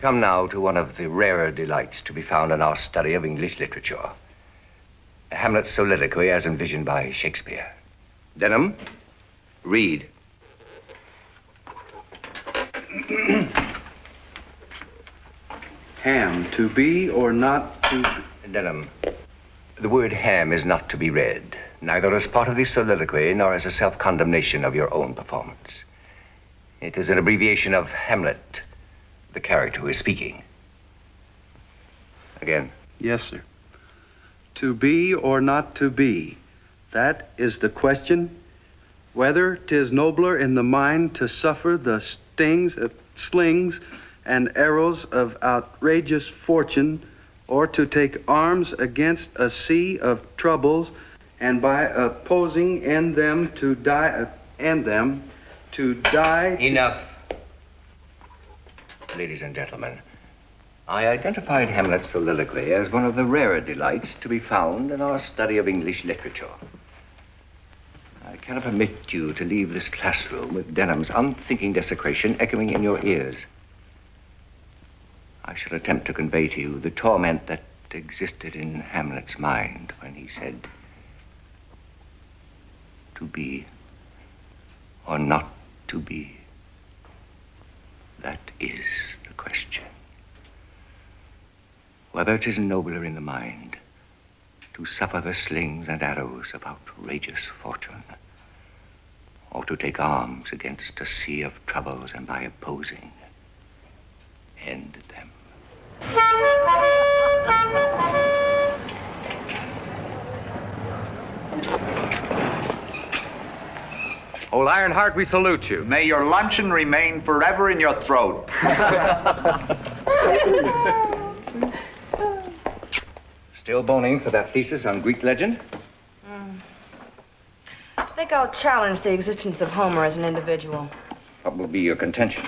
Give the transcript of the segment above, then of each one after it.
come now to one of the rarer delights to be found in our study of English literature. Hamlet's soliloquy as envisioned by Shakespeare. Denham, read. Ham, to be or not to be? Denham, the word ham is not to be read, neither as part of the soliloquy nor as a self-condemnation of your own performance. It is an abbreviation of Hamlet, the character who is speaking. Again. Yes, sir. To be or not to be, that is the question. Whether 'tis nobler in the mind to suffer the stings of slings and arrows of outrageous fortune, or to take arms against a sea of troubles, and by opposing in them to die, Enough. Ladies and gentlemen, I identified Hamlet's soliloquy as one of the rarer delights to be found in our study of English literature. I cannot permit you to leave this classroom with Denham's unthinking desecration echoing in your ears. I shall attempt to convey to you the torment that existed in Hamlet's mind when he said, to be or not to be. That is the question. Whether it is nobler in the mind to suffer the slings and arrows of outrageous fortune, or to take arms against a sea of troubles and by opposing, end them. Old Ironheart, we salute you. May your luncheon remain forever in your throat. Still boning for that thesis on Greek legend? I think I'll challenge the existence of Homer as an individual. What will be your contention?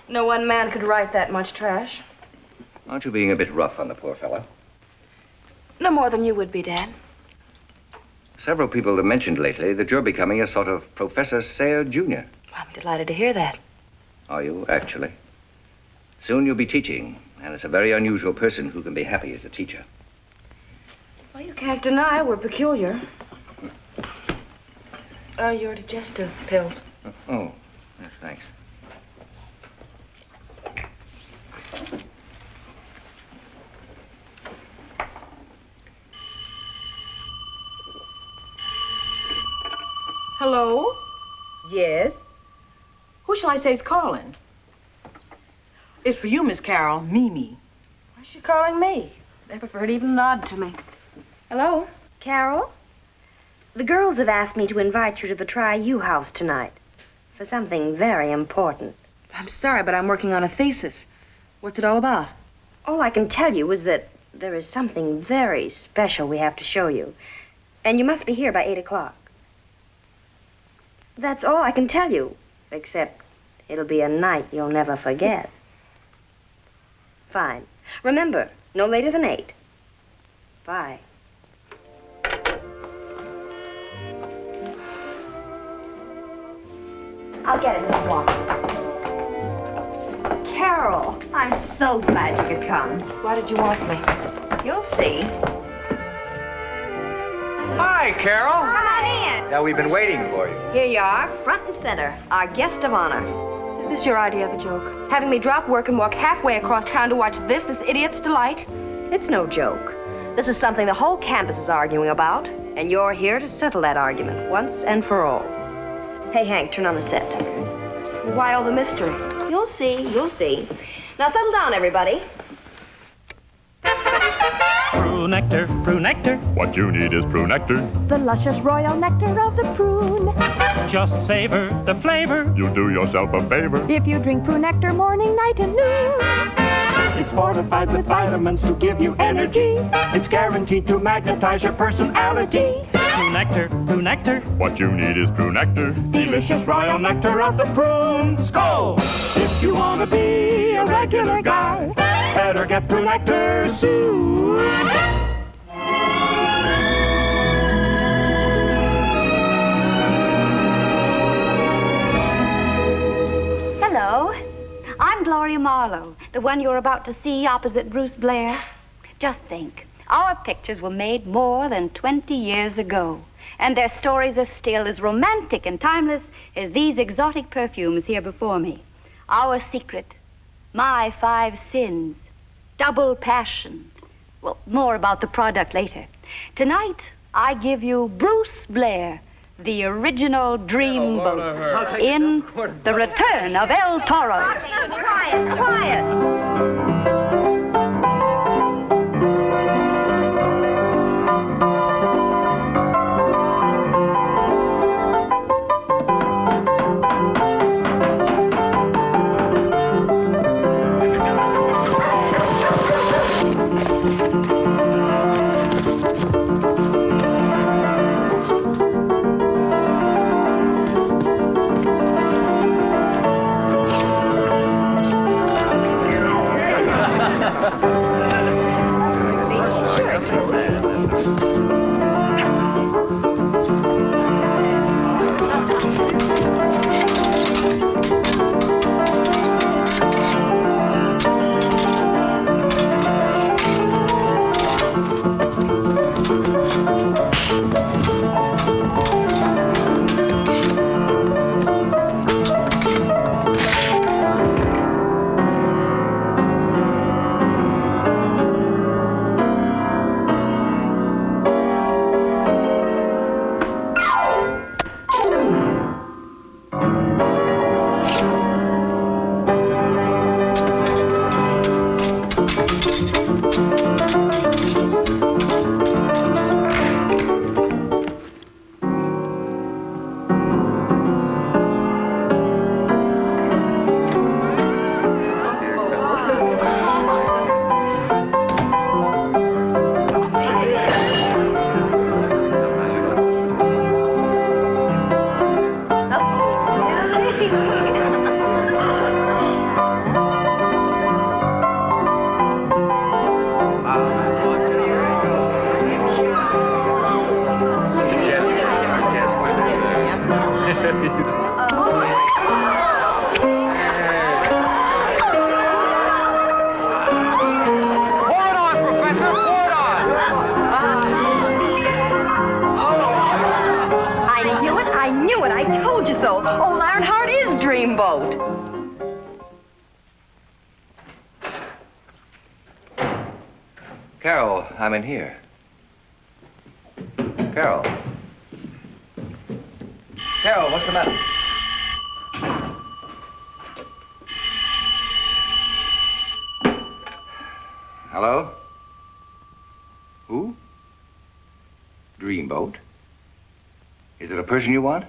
No one man could write that much trash. Aren't you being a bit rough on the poor fellow? No more than you would be, Dad. Several people have mentioned lately that you're becoming a sort of Professor Sayre Jr. I'm delighted to hear that. Are you, actually? Soon you'll be teaching, and it's a very unusual person who can be happy as a teacher. Well, you can't deny we're peculiar. Your digestive pills. Oh, yes, thanks. Hello? Yes? Who shall I say is calling? It's for you, Miss Carol, Mimi. Why's she calling me? I prefer her to even nod to me. Hello? Carol? The girls have asked me to invite you to the Tri-U house tonight for something very important. I'm sorry, but I'm working on a thesis. What's it all about? All I can tell you is that there is something very special we have to show you. And you must be here by 8 o'clock. That's all I can tell you, except it'll be a night you'll never forget. Fine. Remember, no later than 8. Bye. I'll get it, Miss Walker. Carol, I'm so glad you could come. Why did you want me? You'll see. Hi, Carol. Come on in. Yeah, we've been waiting for you. Here you are, front and center, our guest of honor. Is this your idea of a joke? Having me drop work and walk halfway across town to watch this idiot's delight? It's no joke. This is something the whole campus is arguing about, and you're here to settle that argument once and for all. Hey, Hank, turn on the set. Why all the mystery? You'll see, you'll see. Now settle down, everybody. Prune nectar, prune nectar. What you need is prune nectar. The luscious royal nectar of the prune. Just savor the flavor. You'll do yourself a favor if you drink prune nectar morning, night, and noon. It's fortified with vitamins to give you energy. It's guaranteed to magnetize your personality. Prune nectar, prune nectar. What you need is prune nectar. Delicious royal nectar of the prune. Skål! If you want to be a regular guy, better get prune nectar soon. Hello. I'm Gloria Marlowe, the one you're about to see opposite Bruce Blair? Just think, our pictures were made more than 20 years ago, and their stories are still as romantic and timeless as these exotic perfumes here before me. Our Secret, My 5 Sins, Double Passion. Well, more about the product later. Tonight, I give you Bruce Blair, the original Dreamboat, in The Return of El Toro. Quiet, quiet. Carol, I'm in here. Carol. Carol, what's the matter? Hello? Who? Dreamboat? Is it a person you want?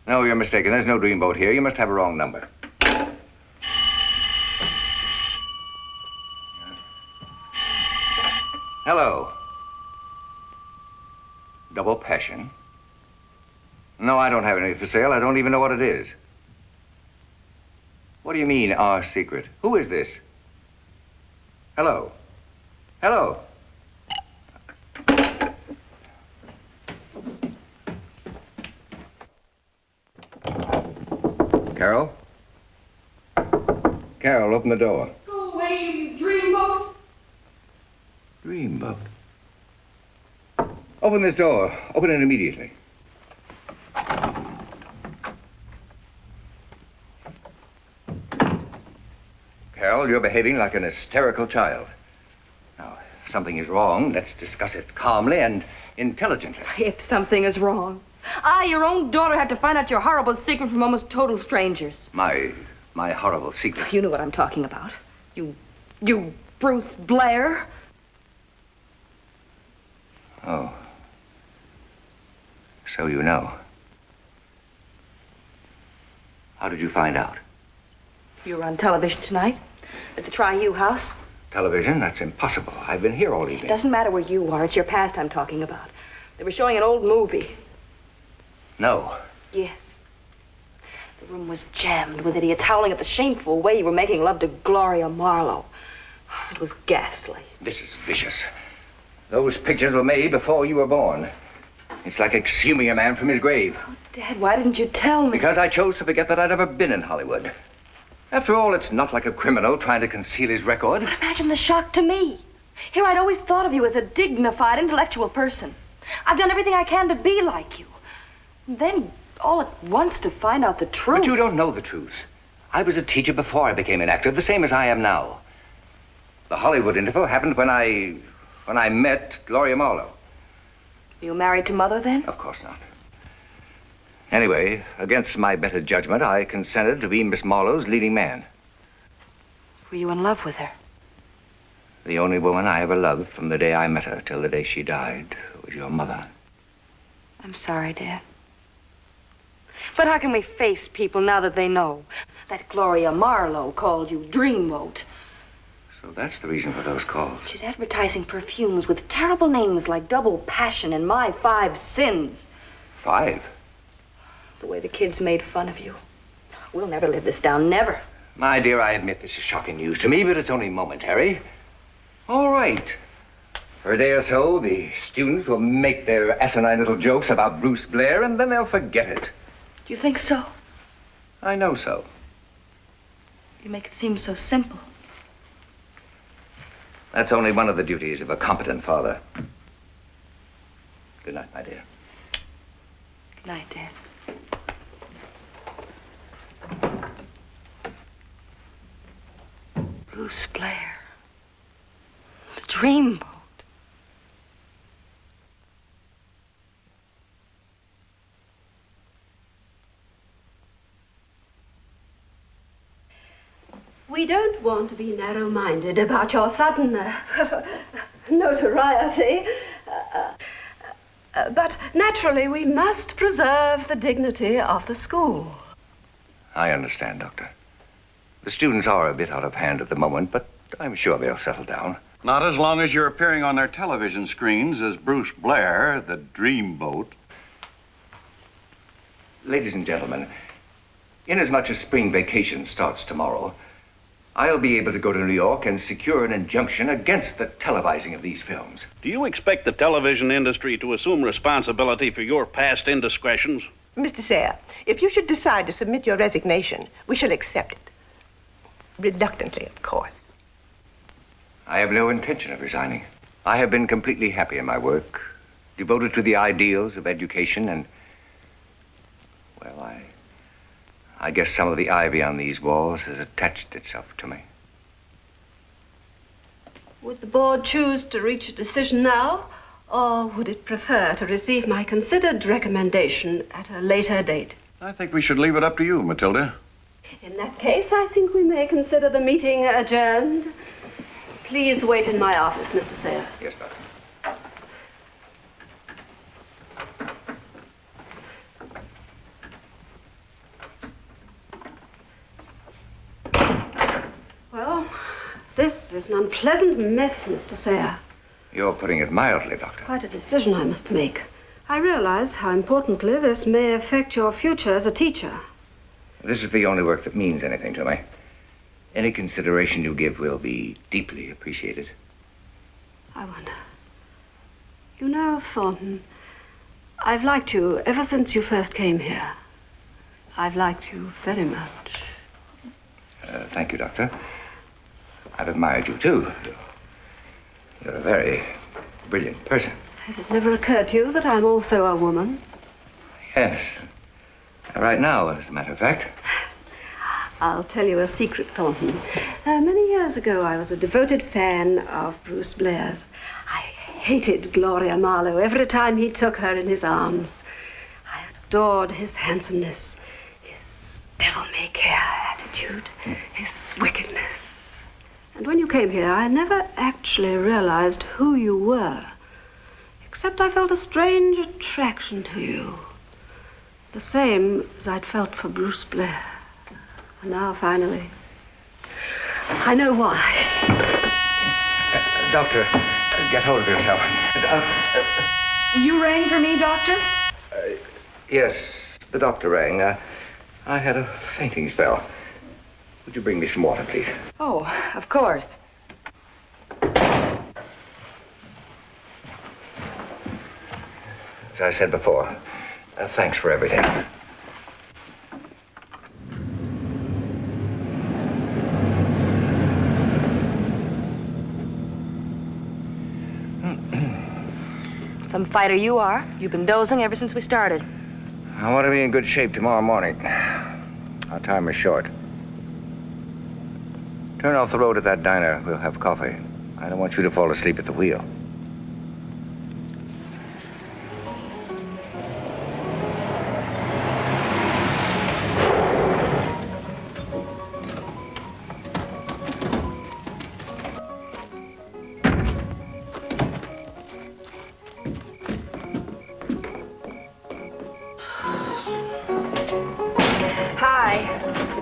No, you're mistaken. There's no Dreamboat here. You must have a wrong number. Hello. Double Passion? No, I don't have any for sale. I don't even know what it is. What do you mean, our secret? Who is this? Hello? Hello? Carol? Carol, open the door. Go away, you dreamboat. Dreamboat. Open this door. Open it immediately. Carol, you're behaving like an hysterical child. Now, if something is wrong, let's discuss it calmly and intelligently. If something is wrong. I, your own daughter, had to find out your horrible secret from almost total strangers. My horrible secret. You know what I'm talking about. You Bruce Blair. Oh. So you know. How did you find out? You were on television tonight at the Tri-U house. Television? That's impossible. I've been here all evening. It doesn't matter where you are. It's your past I'm talking about. They were showing an old movie. No. Yes. The room was jammed with idiots howling at the shameful way you were making love to Gloria Marlowe. It was ghastly. This is vicious. Those pictures were made before you were born. It's like exhuming a man from his grave. Oh, Dad, why didn't you tell me? Because I chose to forget that I'd ever been in Hollywood. After all, it's not like a criminal trying to conceal his record. But imagine the shock to me. Here I'd always thought of you as a dignified, intellectual person. I've done everything I can to be like you. And then, all at once, to find out the truth. But you don't know the truth. I was a teacher before I became an actor, the same as I am now. The Hollywood interval happened when I met Gloria Marlowe. You married to Mother, then? Of course not. Anyway, against my better judgment, I consented to be Miss Marlowe's leading man. Were you in love with her? The only woman I ever loved from the day I met her till the day she died was your mother. I'm sorry, Dad. But how can we face people now that they know that Gloria Marlowe called you Dreamboat? So that's the reason for those calls. She's advertising perfumes with terrible names like Double Passion and My 5 Sins. 5? The way the kids made fun of you. We'll never live this down, never. My dear, I admit this is shocking news to me, but it's only momentary. All right. For a day or so, the students will make their asinine little jokes about Bruce Blair, and then they'll forget it. Do you think so? I know so. You make it seem so simple. That's only one of the duties of a competent father. Good night, my dear. Good night, Dad. Bruce Blair. The Dreamboat. We don't want to be narrow-minded about your sudden notoriety. But naturally, we must preserve the dignity of the school. I understand, Doctor. The students are a bit out of hand at the moment, but I'm sure they'll settle down. Not as long as you're appearing on their television screens as Bruce Blair, the Dreamboat. Ladies and gentlemen, inasmuch as spring vacation starts tomorrow, I'll be able to go to New York and secure an injunction against the televising of these films. Do you expect the television industry to assume responsibility for your past indiscretions? Mr. Sayre, if you should decide to submit your resignation, we shall accept it. Reluctantly, of course. I have no intention of resigning. I have been completely happy in my work, devoted to the ideals of education, and, well, I guess some of the ivy on these walls has attached itself to me. Would the board choose to reach a decision now, or would it prefer to receive my considered recommendation at a later date? I think we should leave it up to you, Matilda. In that case, I think we may consider the meeting adjourned. Please wait in my office, Mr. Sayre. Yes, Doctor. Well, this is an unpleasant mess, Mr. Sayre. You're putting it mildly, Doctor. Quite a decision I must make. I realize how importantly this may affect your future as a teacher. This is the only work that means anything to me. Any consideration you give will be deeply appreciated. I wonder. You know, Thornton, I've liked you ever since you first came here. I've liked you very much. Thank you, Doctor. I've admired you, too. You're a very brilliant person. Has it never occurred to you that I'm also a woman? Yes. Right now, as a matter of fact. I'll tell you a secret, Thornton. Many years ago, I was a devoted fan of Bruce Blair's. I hated Gloria Marlowe every time he took her in his arms. I adored his handsomeness, his devil-may-care attitude, his wickedness. And when you came here, I never actually realized who you were, except I felt a strange attraction to you. The same as I'd felt for Bruce Blair. And now, finally, I know why. Doctor, get hold of yourself. You rang for me, Doctor? Yes, the doctor rang. I had a fainting spell. Would you bring me some water, please? Oh, of course. As I said before, thanks for everything. Some fighter you are. You've been dozing ever since we started. I want to be in good shape tomorrow morning. Our time is short. Turn off the road at that diner. We'll have coffee. I don't want you to fall asleep at the wheel.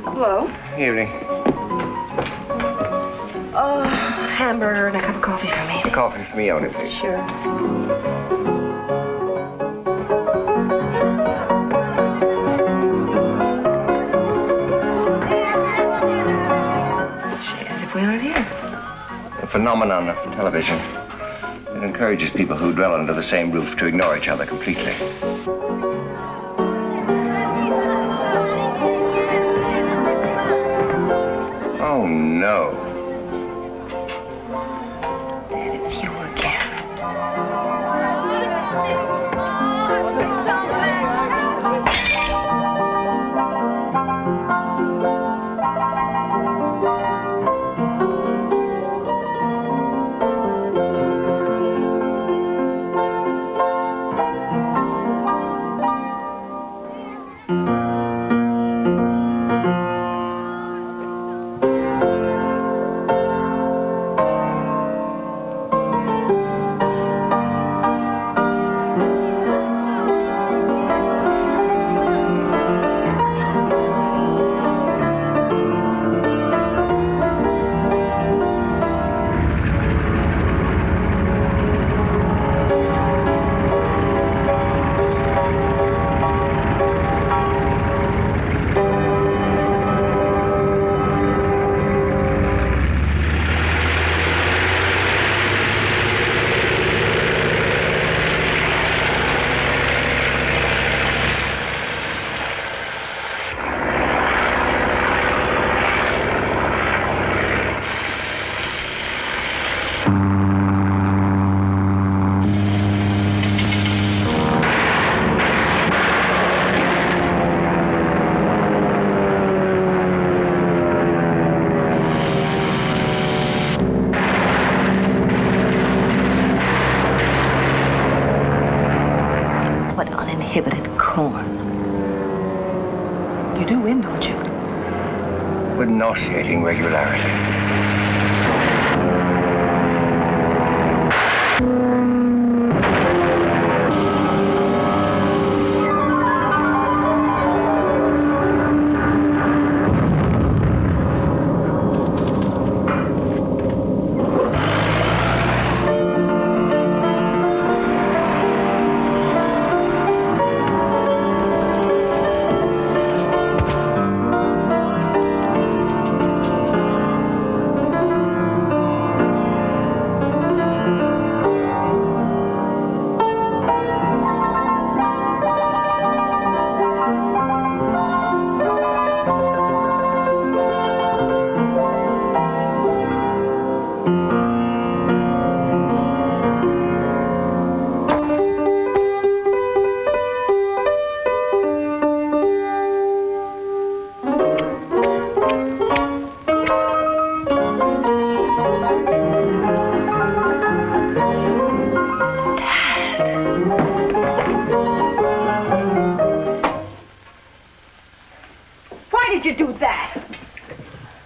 Hello. Evening. Oh, hamburger and a cup of coffee for me. Coffee for me only, please. Sure. As if we aren't here. The phenomenon of television. It encourages people who dwell under the same roof to ignore each other completely. Oh, no. Dad, it's you again. Uninhibited corn. You do win, don't you? With nauseating regularity.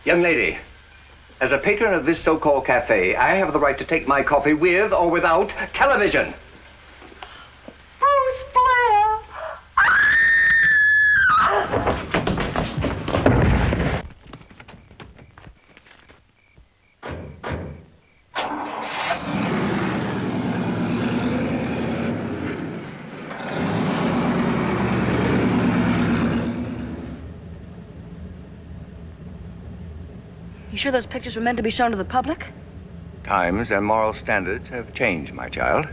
Young lady, as a patron of this so-called cafe, I have the right to take my coffee with or without television. Bruce Blair! You sure those pictures were meant to be shown to the public? Times and moral standards have changed, my child.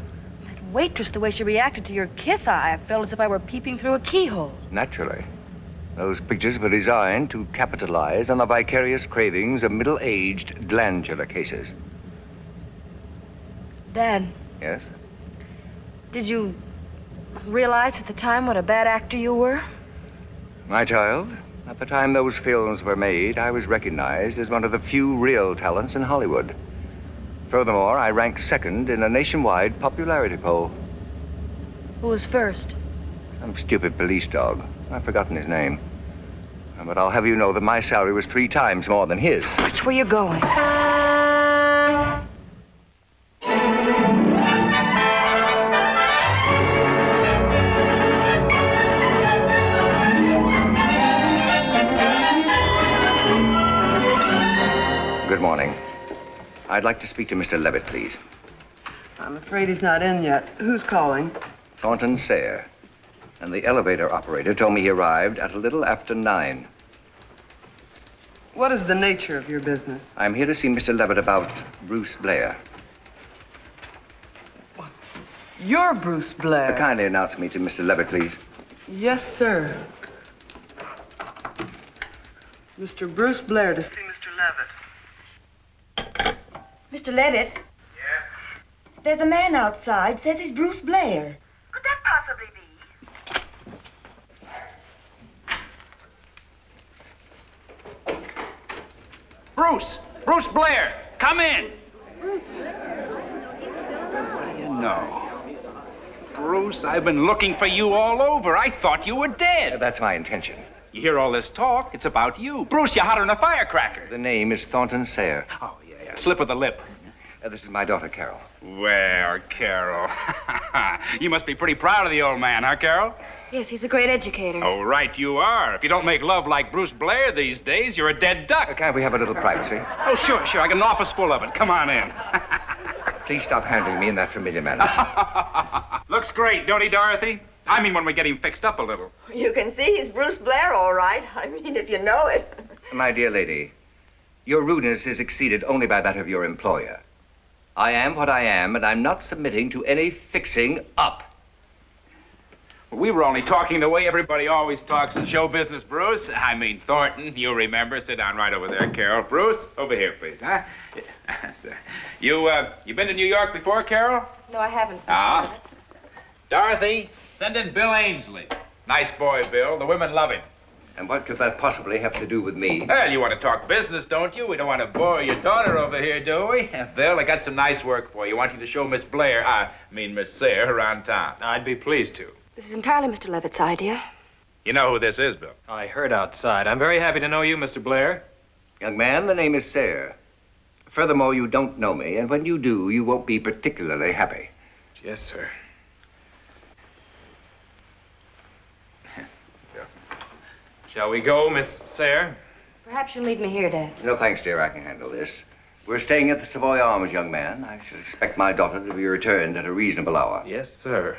That waitress, the way she reacted to your kiss, I felt as if I were peeping through a keyhole. Naturally. Those pictures were designed to capitalize on the vicarious cravings of middle-aged glandular cases. Dad. Yes? Did you realize at the time what a bad actor you were? My child, at the time those films were made, I was recognized as one of the few real talents in Hollywood. Furthermore, I ranked second in a nationwide popularity poll. Who was first? Some stupid police dog. I've forgotten his name. But I'll have you know that my salary was 3 times more than his. Watch where you're going. Good morning. I'd like to speak to Mr. Levitt, please. I'm afraid he's not in yet. Who's calling? Thornton Sayre. And the elevator operator told me he arrived at a little after 9. What is the nature of your business? I'm here to see Mr. Levitt about Bruce Blair. You're Bruce Blair. Kindly announce me to Mr. Levitt, please. Yes, sir. Mr. Bruce Blair to see Mr. Levitt. Mr. Levitt? Yes? There's a man outside, says he's Bruce Blair. Could that possibly be? Bruce Blair, come in. What do you know? Bruce, I've been looking for you all over. I thought you were dead. That's my intention. You hear all this talk? It's about you. Bruce, you're hotter than a firecracker. The name is Thornton Sayre. Oh, yeah. Slip of the lip. This is my daughter, Carol. Well, Carol. You must be pretty proud of the old man, huh, Carol? Yes, he's a great educator. Oh, right you are. If you don't make love like Bruce Blair these days, you're a dead duck. Can't we have a little privacy? Oh, sure. I got an office full of it. Come on in. Please stop handling me in that familiar manner. Looks great, don't he, Dorothy? I mean, when we get him fixed up a little. You can see he's Bruce Blair, all right. I mean, if you know it. My dear lady, your rudeness is exceeded only by that of your employer. I am what I am, and I'm not submitting to any fixing up. We were only talking the way everybody always talks in show business, Bruce. I mean, Thornton, you remember. Sit down right over there, Carol. Bruce, over here, please, huh? You been to New York before, Carol? No, I haven't. Ah. Dorothy, send in Bill Ainsley. Nice boy, Bill. The women love him. And what could that possibly have to do with me? Well, you want to talk business, don't you? We don't want to bore your daughter over here, do we? Bill, I got some nice work for you. I want you to show Miss Miss Sayre around town. I'd be pleased to. This is entirely Mr. Levitt's idea. You know who this is, Bill? I heard outside. I'm very happy to know you, Mr. Blair. Young man, the name is Sayre. Furthermore, you don't know me, and when you do, you won't be particularly happy. Yes, sir. Shall we go, Miss Sayre? Perhaps you'll leave me here, Dad. No, thanks, dear. I can handle this. We're staying at the Savoy Arms, young man. I should expect my daughter to be returned at a reasonable hour. Yes, sir.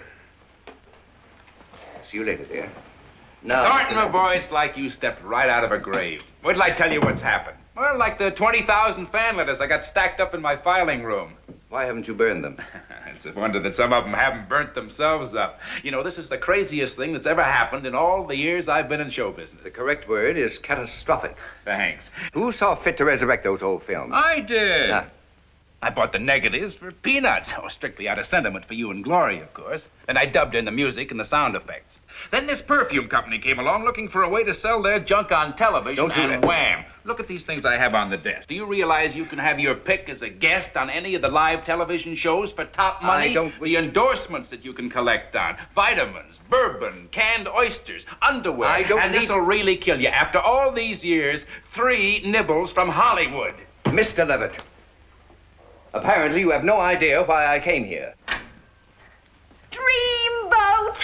See you later, dear. Now, Thornton, my boy, it's like you stepped right out of a grave. Wait till I tell you what's happened. Well, like the 20,000 fan letters I got stacked up in my filing room. Why haven't you burned them? It's a wonder that some of them haven't burnt themselves up. You know, this is the craziest thing that's ever happened in all the years I've been in show business. The correct word is catastrophic. Thanks. Who saw fit to resurrect those old films? I did. I bought the negatives for peanuts. Oh, strictly out of sentiment for you and Gloria, of course. Then I dubbed in the music and the sound effects. Then this perfume company came along looking for a way to sell their junk on television, and wham! Look at these things I have on the desk. Do you realize you can have your pick as a guest on any of the live television shows for top money? The endorsements that you can collect on. Vitamins, bourbon, canned oysters, underwear. And this'll really kill you. After all these years, 3 nibbles from Hollywood. Mr. Levitt, apparently you have no idea why I came here. Dreamboat!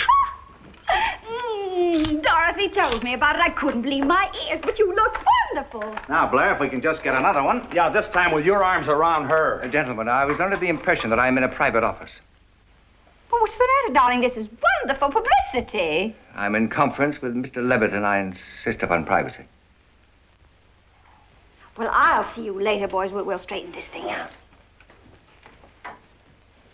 Dorothy told me about it. I couldn't believe my ears, but you look wonderful. Now, Blair, if we can just get another one. Yeah, this time with your arms around her. Gentlemen, I was under the impression that I'm in a private office. Well, what's the matter, darling? This is wonderful publicity. I'm in conference with Mr. Levitt, and I insist upon privacy. Well, I'll see you later, boys. We'll straighten this thing out.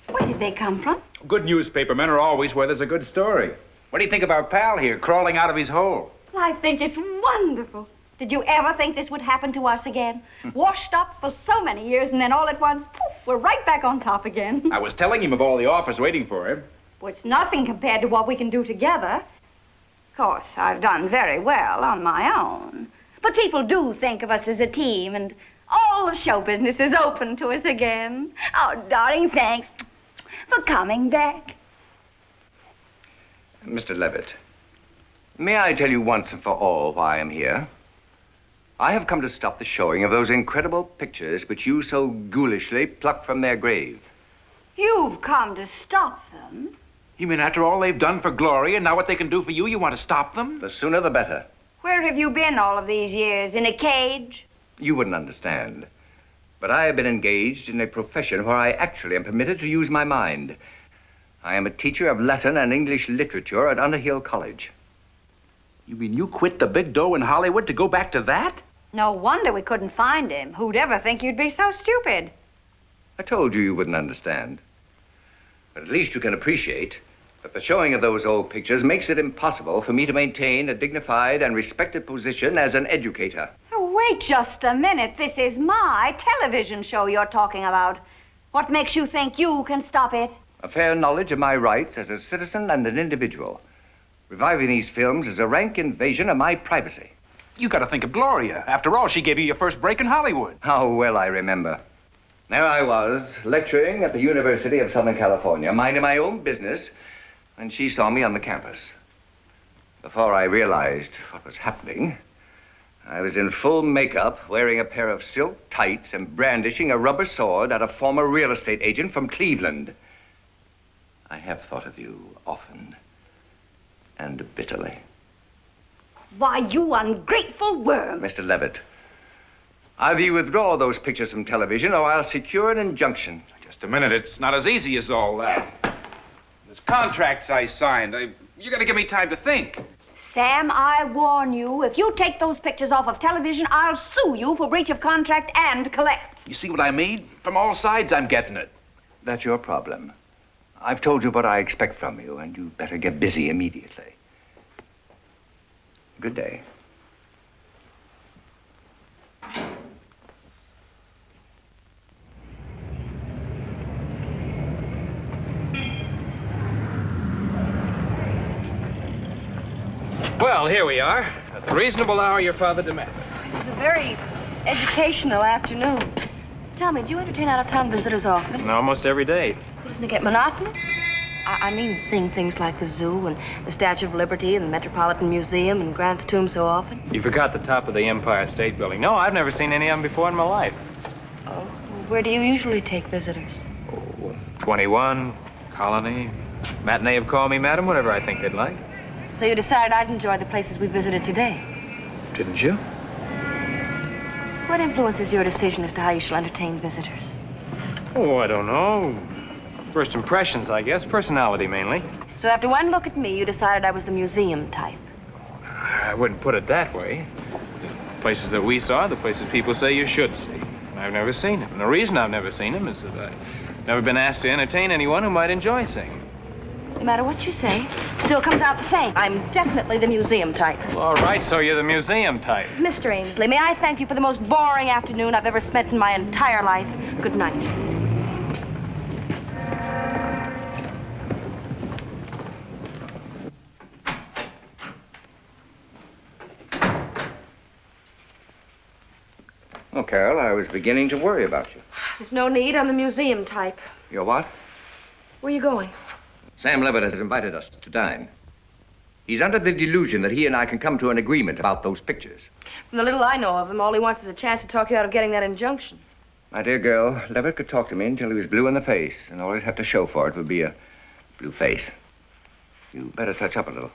Where did they come from? Good newspaper men are always where there's a good story. What do you think of our pal here, crawling out of his hole? Well, I think it's wonderful. Did you ever think this would happen to us again? Washed up for so many years, and then all at once, poof, We're right back on top again. I was telling him of all the offers waiting for him. Well, it's nothing compared to what we can do together. Of course, I've done very well on my own. But people do think of us as a team, and all of show business is open to us again. Oh, darling, thanks for coming back. Mr. Levitt, may I tell you once and for all why I'm here? I have come to stop the showing of those incredible pictures which you so ghoulishly plucked from their grave. You've come to stop them? You mean after all they've done for Gloria and now what they can do for you, you want to stop them? The sooner the better. Where have you been all of these years? In a cage? You wouldn't understand. But I have been engaged in a profession where I actually am permitted to use my mind. I am a teacher of Latin and English literature at Underhill College. You mean you quit the big dough in Hollywood to go back to that? No wonder we couldn't find him. Who'd ever think you'd be so stupid? I told you you wouldn't understand. But at least you can appreciate that the showing of those old pictures makes it impossible for me to maintain a dignified and respected position as an educator. Oh, wait just a minute. This is my television show you're talking about. What makes you think you can stop it? A fair knowledge of my rights as a citizen and an individual. Reviving these films is a rank invasion of my privacy. You got to think of Gloria. After all, she gave you your first break in Hollywood. How well I remember. There I was, lecturing at the University of Southern California, minding my own business, and she saw me on the campus. Before I realized what was happening, I was in full makeup, wearing a pair of silk tights and brandishing a rubber sword at a former real estate agent from Cleveland. I have thought of you often and bitterly. Why, you ungrateful worm. Mr. Levitt, either you withdraw those pictures from television or I'll secure an injunction. Just a minute. It's not as easy as all that. There's contracts I signed. You got to give me time to think. Sam, I warn you, if you take those pictures off of television, I'll sue you for breach of contract and collect. You see what I mean? From all sides, I'm getting it. That's your problem. I've told you what I expect from you, and you better get busy immediately. Good day. Well, here we are, at the reasonable hour your father demanded. It was a very educational afternoon. Tell me, do you entertain out-of-town visitors often? And almost every day. Well, doesn't it get monotonous? I mean, seeing things like the zoo and the Statue of Liberty and the Metropolitan Museum and Grant's tomb so often. You forgot the top of the Empire State Building. No, I've never seen any of them before in my life. Oh, where do you usually take visitors? 21, Colony, Matinee of Call Me Madam, whatever I think they'd like. So you decided I'd enjoy the places we visited today. Didn't you? What influences your decision as to how you shall entertain visitors? Oh, I don't know. First impressions, I guess. Personality, mainly. So after one look at me, you decided I was the museum type. I wouldn't put it that way. The places that we saw, the places people say you should see. I've never seen them. And the reason I've never seen them is that I've never been asked to entertain anyone who might enjoy seeing them. No matter what you say, it still comes out the same. I'm definitely the museum type. Well, all right, so you're the museum type. Mr. Ainsley, may I thank you for the most boring afternoon I've ever spent in my entire life. Good night. Oh, Carol, I was beginning to worry about you. There's no need. I'm the museum type. You're what? Where are you going? Sam Levitt has invited us to dine. He's under the delusion that he and I can come to an agreement about those pictures. From the little I know of him, all he wants is a chance to talk you out of getting that injunction. My dear girl, Levitt could talk to me until he was blue in the face, and all he'd have to show for it would be a blue face. You better touch up a little.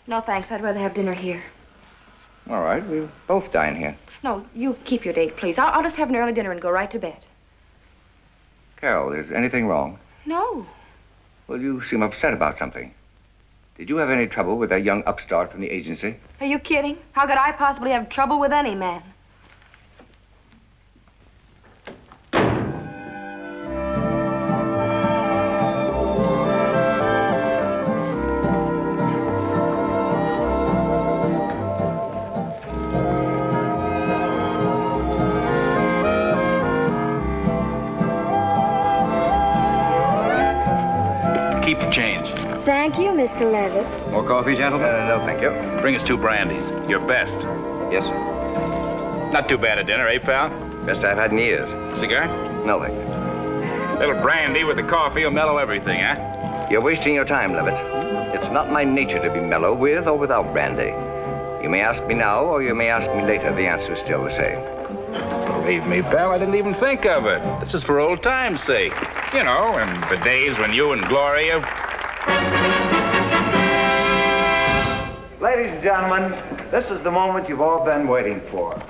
No, thanks. I'd rather have dinner here. All right, we'll both dine here. No, you keep your date, please. I'll just have an early dinner and go right to bed. Carol, is anything wrong? No. Well, you seem upset about something. Did you have any trouble with that young upstart from the agency? Are you kidding? How could I possibly have trouble with any man? keep the change. Thank you, Mr. Levitt. More coffee, gentlemen? No, thank you. Bring us 2 brandies. Your best. Yes, sir. Not too bad a dinner, eh, pal? Best I've had in years. Cigar? No, thank you. Little brandy with the coffee will mellow everything, huh? You're wasting your time, Levitt. It's not my nature to be mellow with or without brandy. You may ask me now, or you may ask me later. The answer is still the same. Believe me, pal, I didn't even think of it. This is for old time's sake. You know, and the days when you and Gloria... Ladies and gentlemen, this is the moment you've all been waiting for.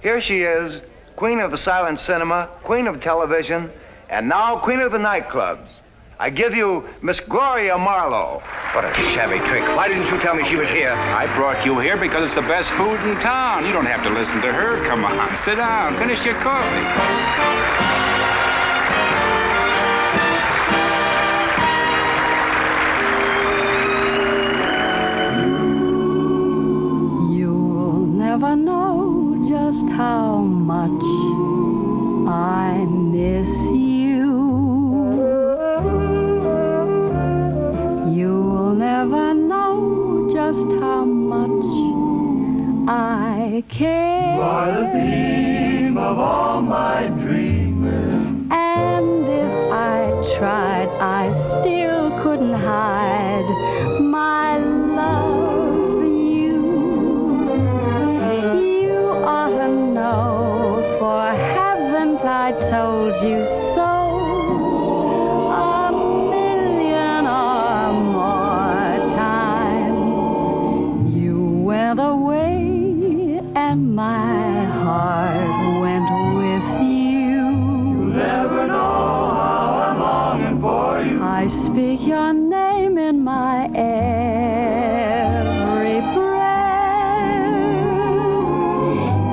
Here she is, queen of the silent cinema, queen of television, and now queen of the nightclubs. I give you Miss Gloria Marlowe. What a shabby trick. Why didn't you tell me she was here? I brought you here because it's the best food in town. You don't have to listen to her. Come on, sit down. Finish your coffee. You'll never know just how much I miss you. You'll never know just how much I care. You are the theme of all my dreaming. And if I tried, I still couldn't hide my love for you. You ought to know, for haven't I told you so? A million or more times. You went away and my heart went with you. You'll never know how I'm longing for you. I speak your name in my every breath.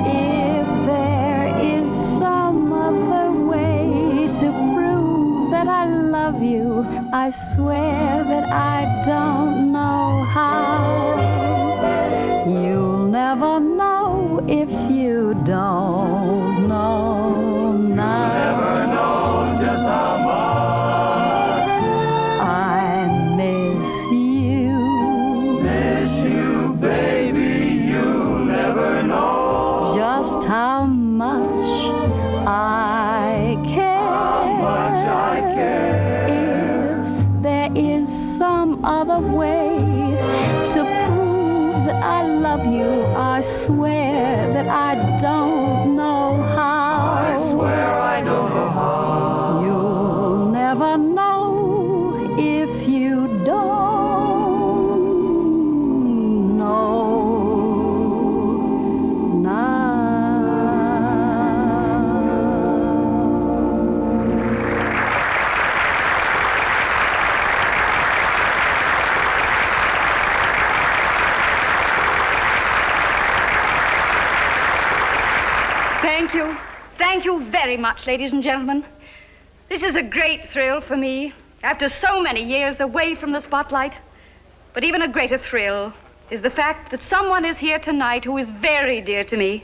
If there is some other way to prove that I love you, I swear that I don't know how. You'll never know if you don't know now. Never know just how much I miss you. miss you, baby. You'll never know Just how much I care. how much I care. If there is some other way to prove that I love you, I swear that I don't know how. I swear I don't know how. You'll never know if you don't know now. Thank you. Thank you very much, ladies and gentlemen. This is a great thrill for me, after so many years away from the spotlight. But even a greater thrill is the fact that someone is here tonight who is very dear to me.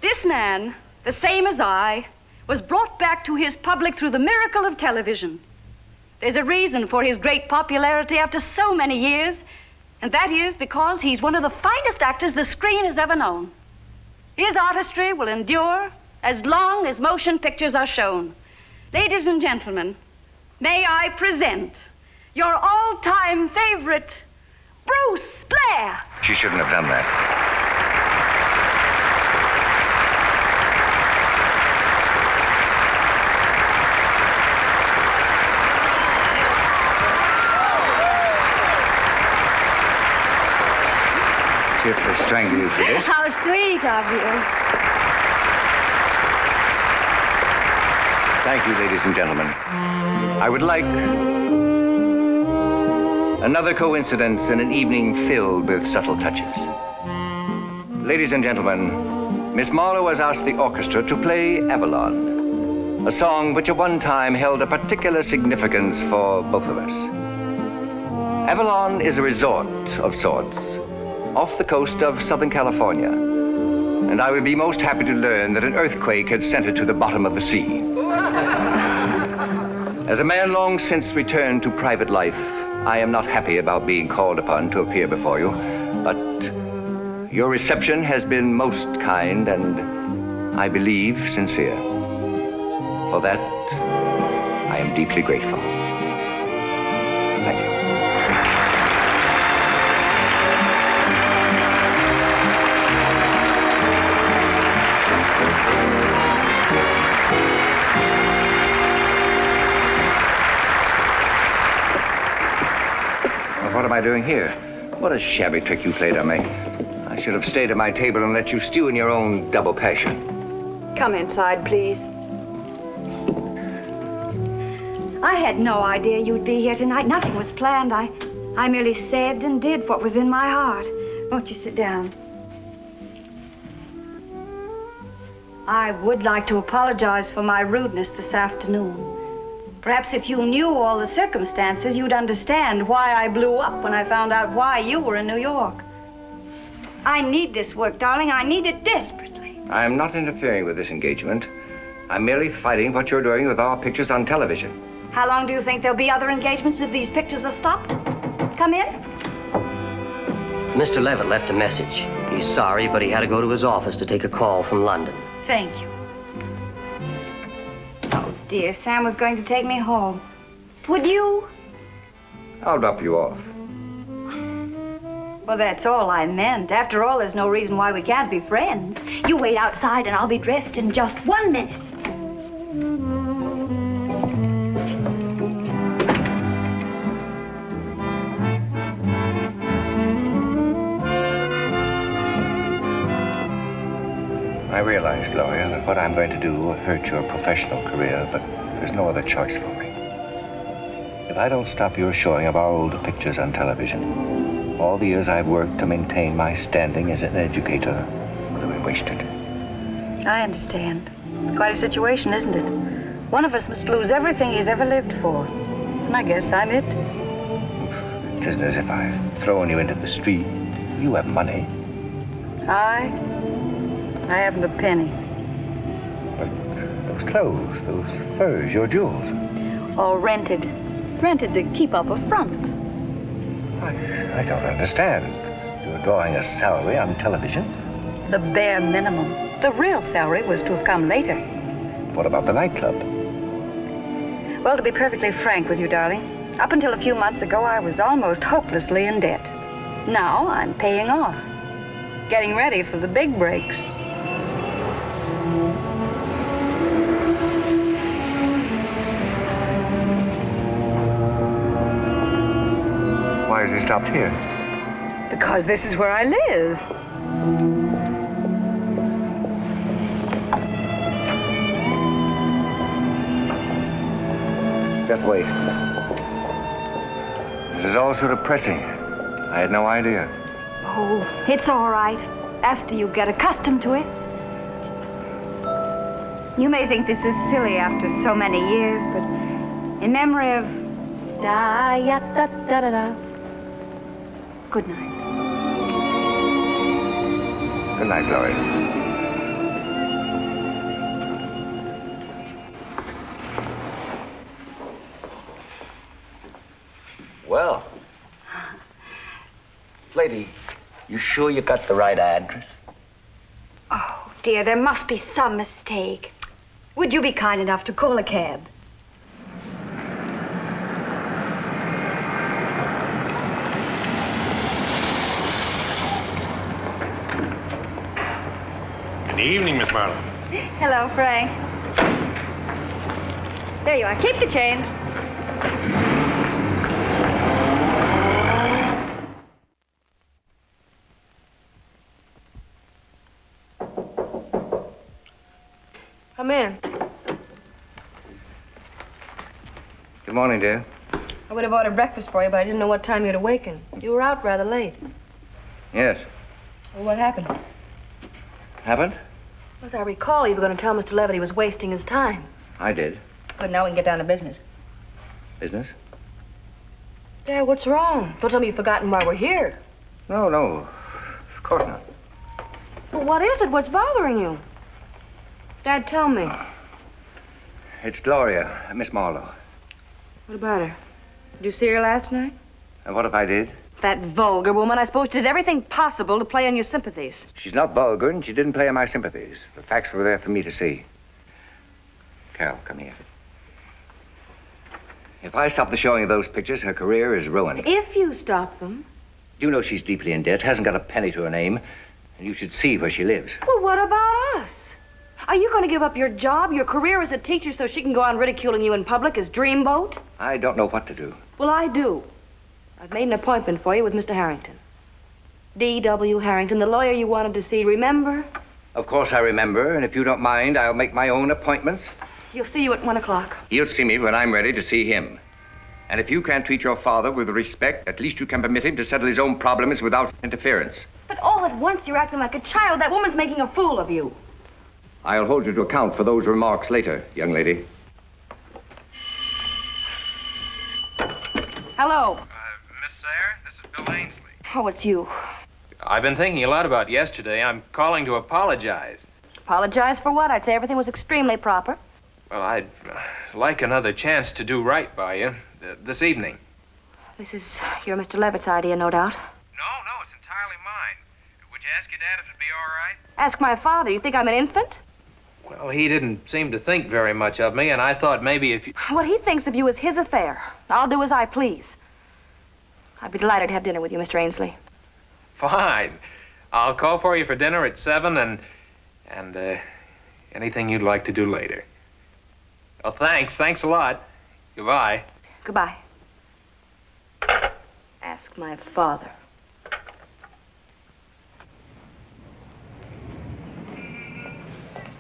This man, the same as I, was brought back to his public through the miracle of television. There's a reason for his great popularity after so many years, and that is because he's one of the finest actors the screen has ever known. His artistry will endure as long as motion pictures are shown. Ladies and gentlemen, may I present your all-time favorite, Bruce Blair. She shouldn't have done that. She'll strangle you for this. How sweet of you. Thank you, ladies and gentlemen. I would like another coincidence in an evening filled with subtle touches. Ladies and gentlemen, Miss Marlowe has asked the orchestra to play Avalon, a song which at one time held a particular significance for both of us. Avalon is a resort of sorts off the coast of Southern California, and I would be most happy to learn that an earthquake had sent it to the bottom of the sea. As a man long since returned to private life, I am not happy about being called upon to appear before you, but your reception has been most kind and, I believe, sincere. For that, I am deeply grateful. Thank you. What am I doing here? What a shabby trick you played on me. I should have stayed at my table and let you stew in your own double passion. Come inside, please. I had no idea you'd be here tonight. Nothing was planned. I merely said and did what was in my heart. Won't you sit down? I would like to apologize for my rudeness this afternoon. Perhaps if you knew all the circumstances, you'd understand why I blew up when I found out why you were in New York. I need this work, darling. I need it desperately. I am not interfering with this engagement. I'm merely fighting what you're doing with our pictures on television. How long do you think there'll be other engagements if these pictures are stopped? Come in. Mr. Levitt left a message. He's sorry, but he had to go to his office to take a call from London. Thank you. Oh, dear, Sam was going to take me home. Would you? I'll drop you off. Well, that's all I meant. After all, there's no reason why we can't be friends. You wait outside and I'll be dressed in just 1 minute. I realize, Gloria, that what I'm going to do will hurt your professional career, but there's no other choice for me. If I don't stop your showing of our old pictures on television, all the years I've worked to maintain my standing as an educator will be wasted. I understand. It's quite a situation, isn't it? One of us must lose everything he's ever lived for. And I guess I'm it. It isn't as if I've thrown you into the street. You have money. I haven't a penny. But those clothes, those furs, your jewels. All rented. Rented to keep up a front. I don't understand. You're drawing a salary on television? The bare minimum. The real salary was to have come later. What about the nightclub? Well, to be perfectly frank with you, darling, up until a few months ago, I was almost hopelessly in debt. Now I'm paying off. Getting ready for the big breaks. Why has he stopped here? Because this is where I live. Just wait. This is all so depressing. I had no idea. Oh, it's all right. After you get accustomed to it. You may think this is silly after so many years, but in memory of da-ya-da-da-da-da. Good night. Good night, Gloria. Well, lady, you sure you got the right address? Oh, dear, there must be some mistake. Would you be kind enough to call a cab? Good evening, Miss Marlowe. Hello, Frank. There you are. Keep the change. Come in. Good morning, dear. I would have ordered breakfast for you, but I didn't know what time you'd awaken. You were out rather late. Yes. Well, what happened? Happened? As I recall, you were going to tell Mr. Levitt he was wasting his time. I did. Good, now we can get down to business. Business? Dad, what's wrong? Don't tell me you've forgotten why we're here. No, no. Of course not. Well, what is it? What's bothering you? Dad, tell me. It's Gloria, Miss Marlowe. What about her? Did you see her last night? And what if I did? That vulgar woman. I suppose she did everything possible to play on your sympathies. She's not vulgar, and she didn't play on my sympathies. The facts were there for me to see. Carol, come here. If I stop the showing of those pictures, her career is ruined. If you stop them. You know she's deeply in debt, hasn't got a penny to her name, and you should see where she lives. Well, what about us? Are you going to give up your job, your career as a teacher, so she can go on ridiculing you in public as Dreamboat? I don't know what to do. Well, I do. I've made an appointment for you with Mr. Harrington. D.W. Harrington, the lawyer you wanted to see, remember? Of course I remember, and if you don't mind, I'll make my own appointments. He'll see you at 1 o'clock. He'll see me when I'm ready to see him. And if you can't treat your father with respect, at least you can permit him to settle his own problems without interference. But all at once you're acting like a child. That woman's making a fool of you. I'll hold you to account for those remarks later, young lady. Hello. Miss Sayre, this is Bill Ainsley. Oh, it's you. I've been thinking a lot about yesterday. I'm calling to apologize. Apologize for what? I'd say everything was extremely proper. Well, I'd like another chance to do right by you this evening. This is your Mr. Levitt's idea, no doubt. No, it's entirely mine. Would you ask your dad if it'd be all right? Ask my father. You think I'm an infant? Well, he didn't seem to think very much of me, and I thought maybe if you... What he thinks of you is his affair. I'll do as I please. I'd be delighted to have dinner with you, Mr. Ainsley. Fine. I'll call for you for dinner at 7 and anything you'd like to do later. Well, thanks. Thanks a lot. Goodbye. Goodbye. Ask my father.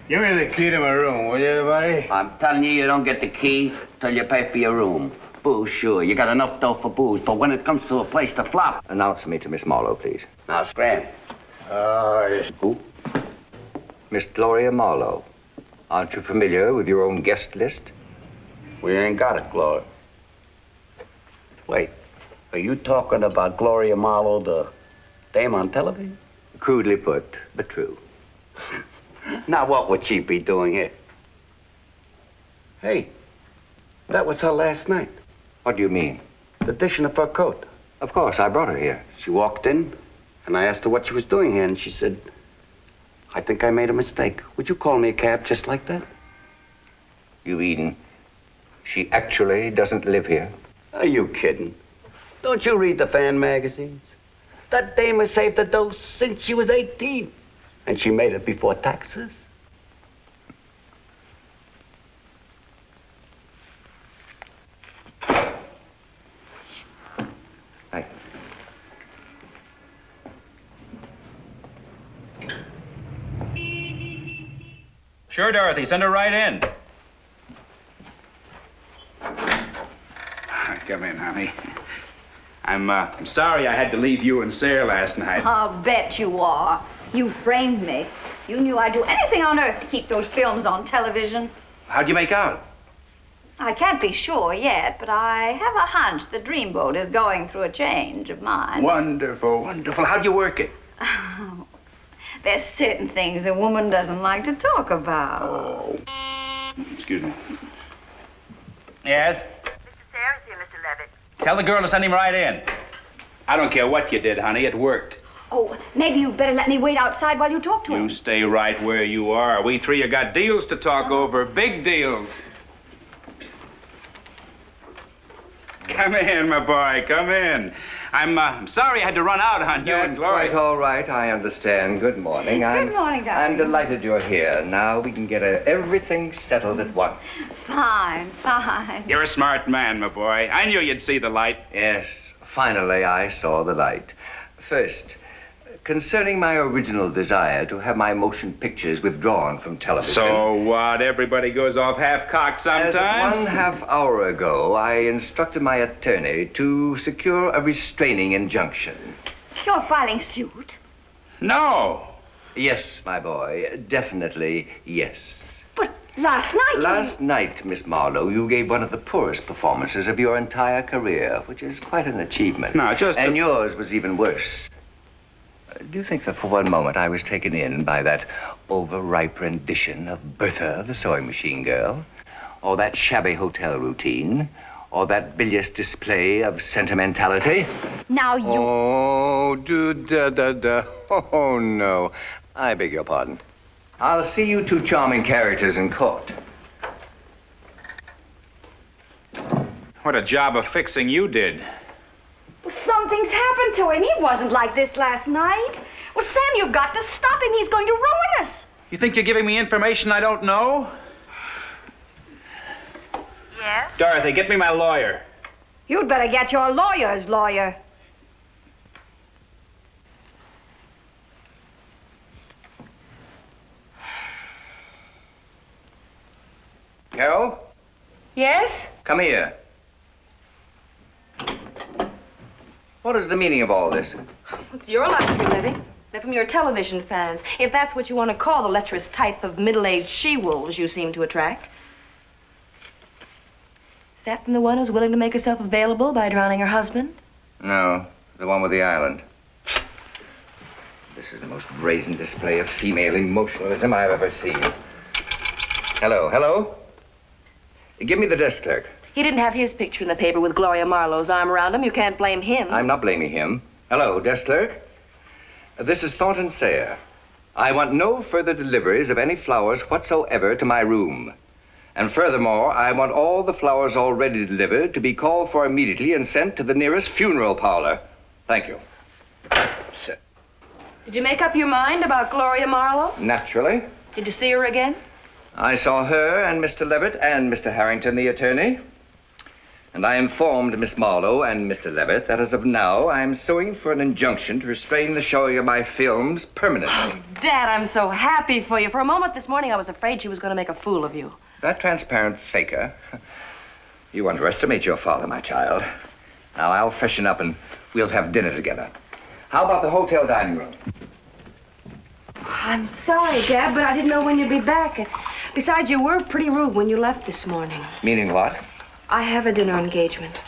Give me the key to my room, will you, buddy? I'm telling you, you don't get the key till you pay for your room. Booze, sure. You got enough dough for booze, but when it comes to a place to flop... Announce me to Miss Marlowe, please. Now, scram. Yes. Who? Miss Gloria Marlowe. Aren't you familiar with your own guest list? We ain't got it, Gloria. Wait, are you talking about Gloria Marlowe, the dame on television? Crudely put, but true. Now, what would she be doing here? Hey, that was her last night. What do you mean? The dishing of her coat. Of course, I brought her here. She walked in, and I asked her what she was doing here, and she said, I think I made a mistake. Would you call me a cab just like that? You, Eden, she actually doesn't live here? Are you kidding? Don't you read the fan magazines? That dame has saved the dough since she was 18. And she made it before taxes. Hi. Sure, Dorothy. Send her right in. Come in, honey. I'm sorry I had to leave you and Sayre last night. I'll bet you are. You framed me. You knew I'd do anything on earth to keep those films on television. How'd you make out? I can't be sure yet, but I have a hunch the Dreamboat is going through a change of mind. Wonderful, wonderful. How'd you work it? Oh, there's certain things a woman doesn't like to talk about. Oh. Excuse me. Yes? Mr. Sayre is here, Mr. Levitt. Tell the girl to send him right in. I don't care what you did, honey. It worked. Oh, maybe you better let me wait outside while you talk to him. You stay right where you are. We three have got deals to talk over. Big deals. Come in, my boy. Come in. I'm sorry I had to run out on you and Gloria. Quite all right. I understand. Good morning. Good morning, darling. I'm delighted you're here. Now we can get everything settled at once. Fine, fine. You're a smart man, my boy. I knew you'd see the light. Yes. Finally, I saw the light. First, concerning my original desire to have my motion pictures withdrawn from television. So what? Everybody goes off half-cocked sometimes? As 1/2 hour ago, I instructed my attorney to secure a restraining injunction. You're filing suit? No. Yes, my boy. Definitely yes. But last night Last night, Miss Marlowe, you gave one of the poorest performances of your entire career, which is quite an achievement. No, just... And yours was even worse. Do you think that for one moment I was taken in by that overripe rendition of Bertha, the sewing machine girl? Or that shabby hotel routine? or that bilious display of sentimentality. Now you... Oh, do-da-da-da. Oh, no. I beg your pardon. I'll see you two charming characters in court. What a job of fixing you did. Well, something's happened to him. He wasn't like this last night. Well, Sam, you've got to stop him. He's going to ruin us. You think you're giving me information I don't know? Yes? Dorothy, get me my lawyer. You'd better get your lawyer's lawyer. Carol, Yes? come here. What is the meaning of all this? It's your lucky, Libby. They're from your television fans, if that's what you want to call the lecherous type of middle-aged she-wolves you seem to attract. Is that from the one who's willing to make herself available by drowning her husband? No, the one with the island. This is the most brazen display of female emotionalism I've ever seen. Hello? Give me the desk clerk. He didn't have his picture in the paper with Gloria Marlowe's arm around him. You can't blame him. I'm not blaming him. Hello, desk clerk. This is Thornton Sayre. I want no further deliveries of any flowers whatsoever to my room. And furthermore, I want all the flowers already delivered to be called for immediately and sent to the nearest funeral parlor. Thank you. Sir. Did you make up your mind about Gloria Marlowe? Naturally. Did you see her again? I saw her and Mr. Levitt and Mr. Harrington, the attorney. And I informed Miss Marlowe and Mr. Levitt that as of now, I am suing for an injunction to restrain the showing of my films permanently. Oh, Dad, I'm so happy for you. For a moment this morning, I was afraid she was going to make a fool of you. That transparent faker. You underestimate your father, my child. Now, I'll freshen up and we'll have dinner together. How about the hotel dining room? I'm sorry, Dad, but I didn't know when you'd be back. And besides, you were pretty rude when you left this morning. Meaning what? I have a dinner engagement.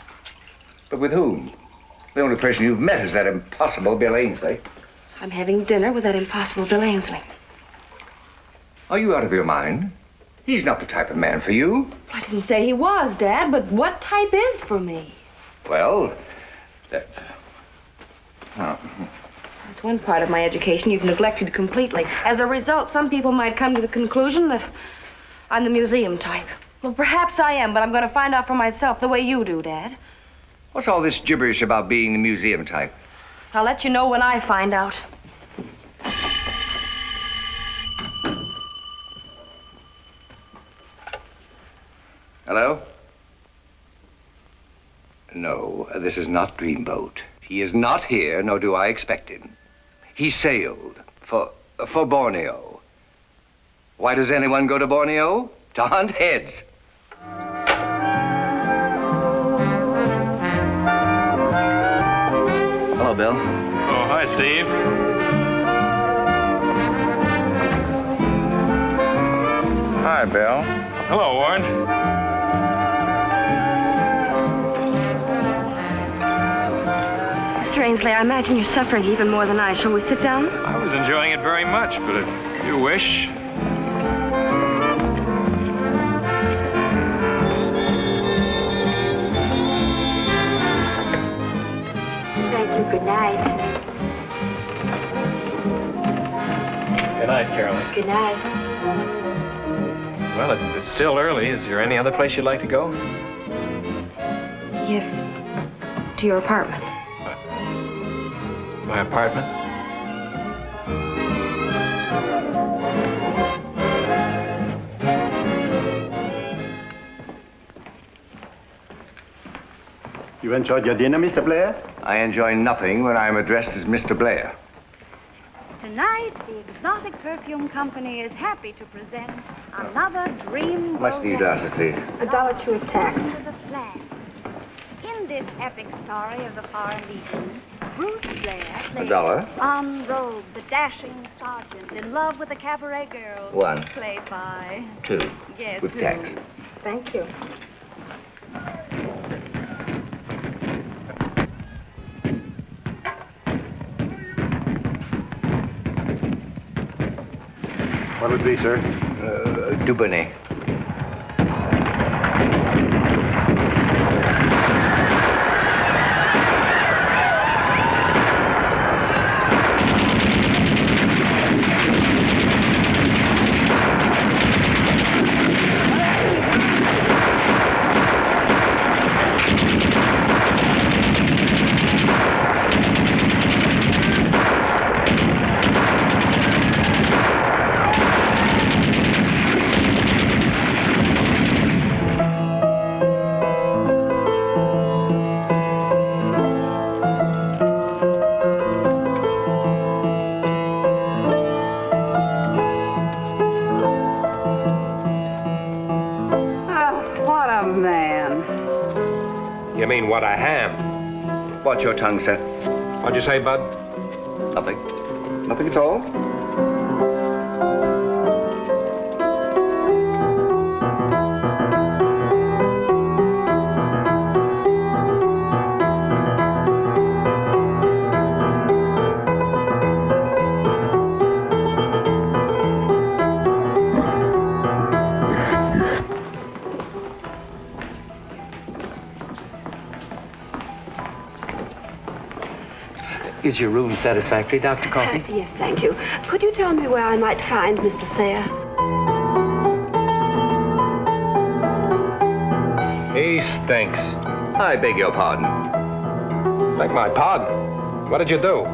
But with whom? The only person you've met is that impossible Bill Ainsley. I'm having dinner with that impossible Bill Ainsley. Are you out of your mind? He's not the type of man for you. I didn't say he was, Dad, but what type is for me? Well, that... Oh. That's one part of my education you've neglected completely. As a result, some people might come to the conclusion that I'm the museum type. Well, perhaps I am, but I'm going to find out for myself the way you do, Dad. What's all this gibberish about being the museum type? I'll let you know when I find out. Hello? No, this is not Dreamboat. He is not here, nor do I expect him. He sailed for Borneo. Why does anyone go to Borneo? To hunt heads. Hello, Bill. Oh, hi, Steve. Hi, Bill. Hello, Ward. Mr. Ainsley, I imagine you're suffering even more than I. Shall we sit down? I was enjoying it very much, but if you wish... Thank you. Good night. Good night, Carolyn. Good night. Well, it's still early. Is there any other place you'd like to go? Yes. To your apartment. My apartment? You enjoyed your dinner, Mr. Blair? I enjoy nothing when I'm addressed as Mr. Blair. Tonight, the Exotic Perfume Company is happy to present another Dreamboat. How much do you glasses, please? $1.02 of tax. Under the flag. In this epic story of the Far East, Bruce Blair plays $1. Ron Rogue, the dashing sergeant in love with a cabaret girl. 1. Played by... 2. Yes, With 2. tax. Thank you. What would be, sir? Dubonnet. You mean what I am? Watch your tongue, sir. What'd you say, Bud? Nothing. Nothing at all. Is your room satisfactory, Dr. Coffey? Yes, thank you. Could you tell me where I might find Mr. Sayre? He stinks. I beg your pardon. Beg my pardon? What did you do?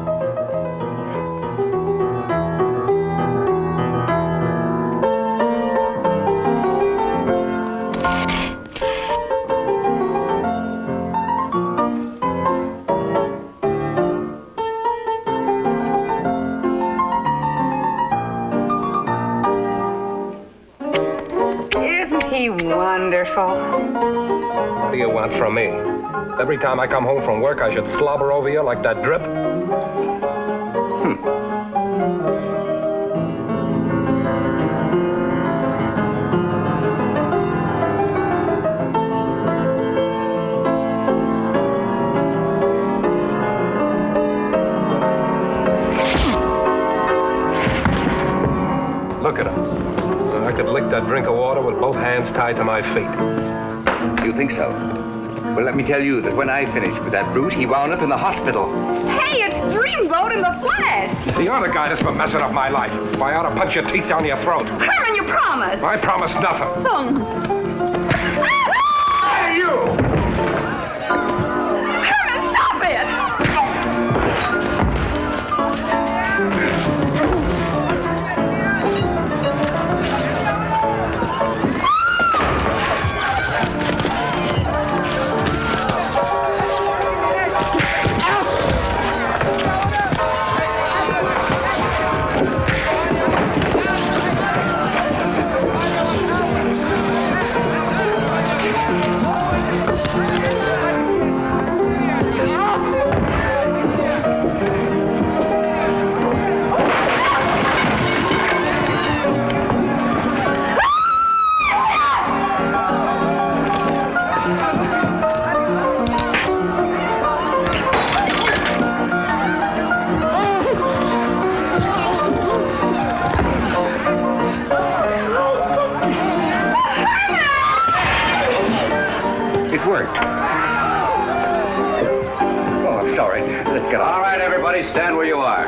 Wonderful. What do you want from me? Every time I come home from work, I should slobber over you like that drip? Look at him. I could lick that drink of water with both hands tied to my feet. You think so? Well, let me tell you that when I finished with that brute, he wound up in the hospital. Hey, it's Dreamboat in the flesh. You're the guy that's been messing up my life. Why, I ought to punch your teeth down your throat. Herman, you promised. I promised nothing. Hey, you! Herman, stop it! All right, everybody, stand where you are.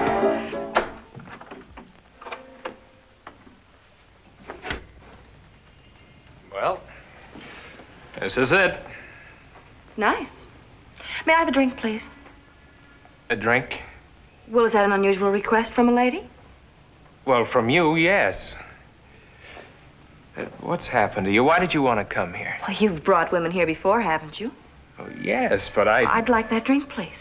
Well, this is it. It's nice. May I have a drink, please? A drink? Well, is that an unusual request from a lady? Well, from you, yes. What's happened to you? Why did you want to come here? Well, you've brought women here before, haven't you? Oh, yes, but I'd like that drink, please.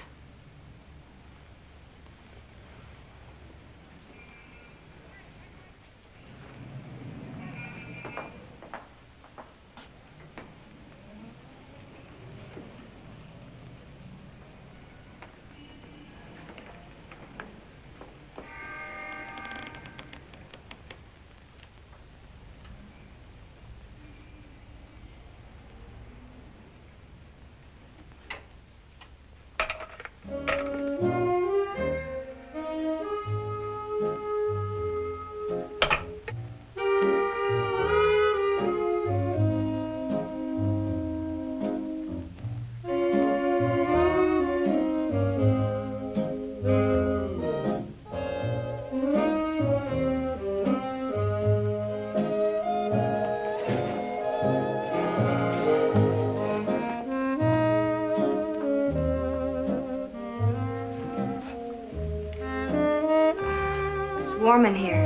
Warm in here.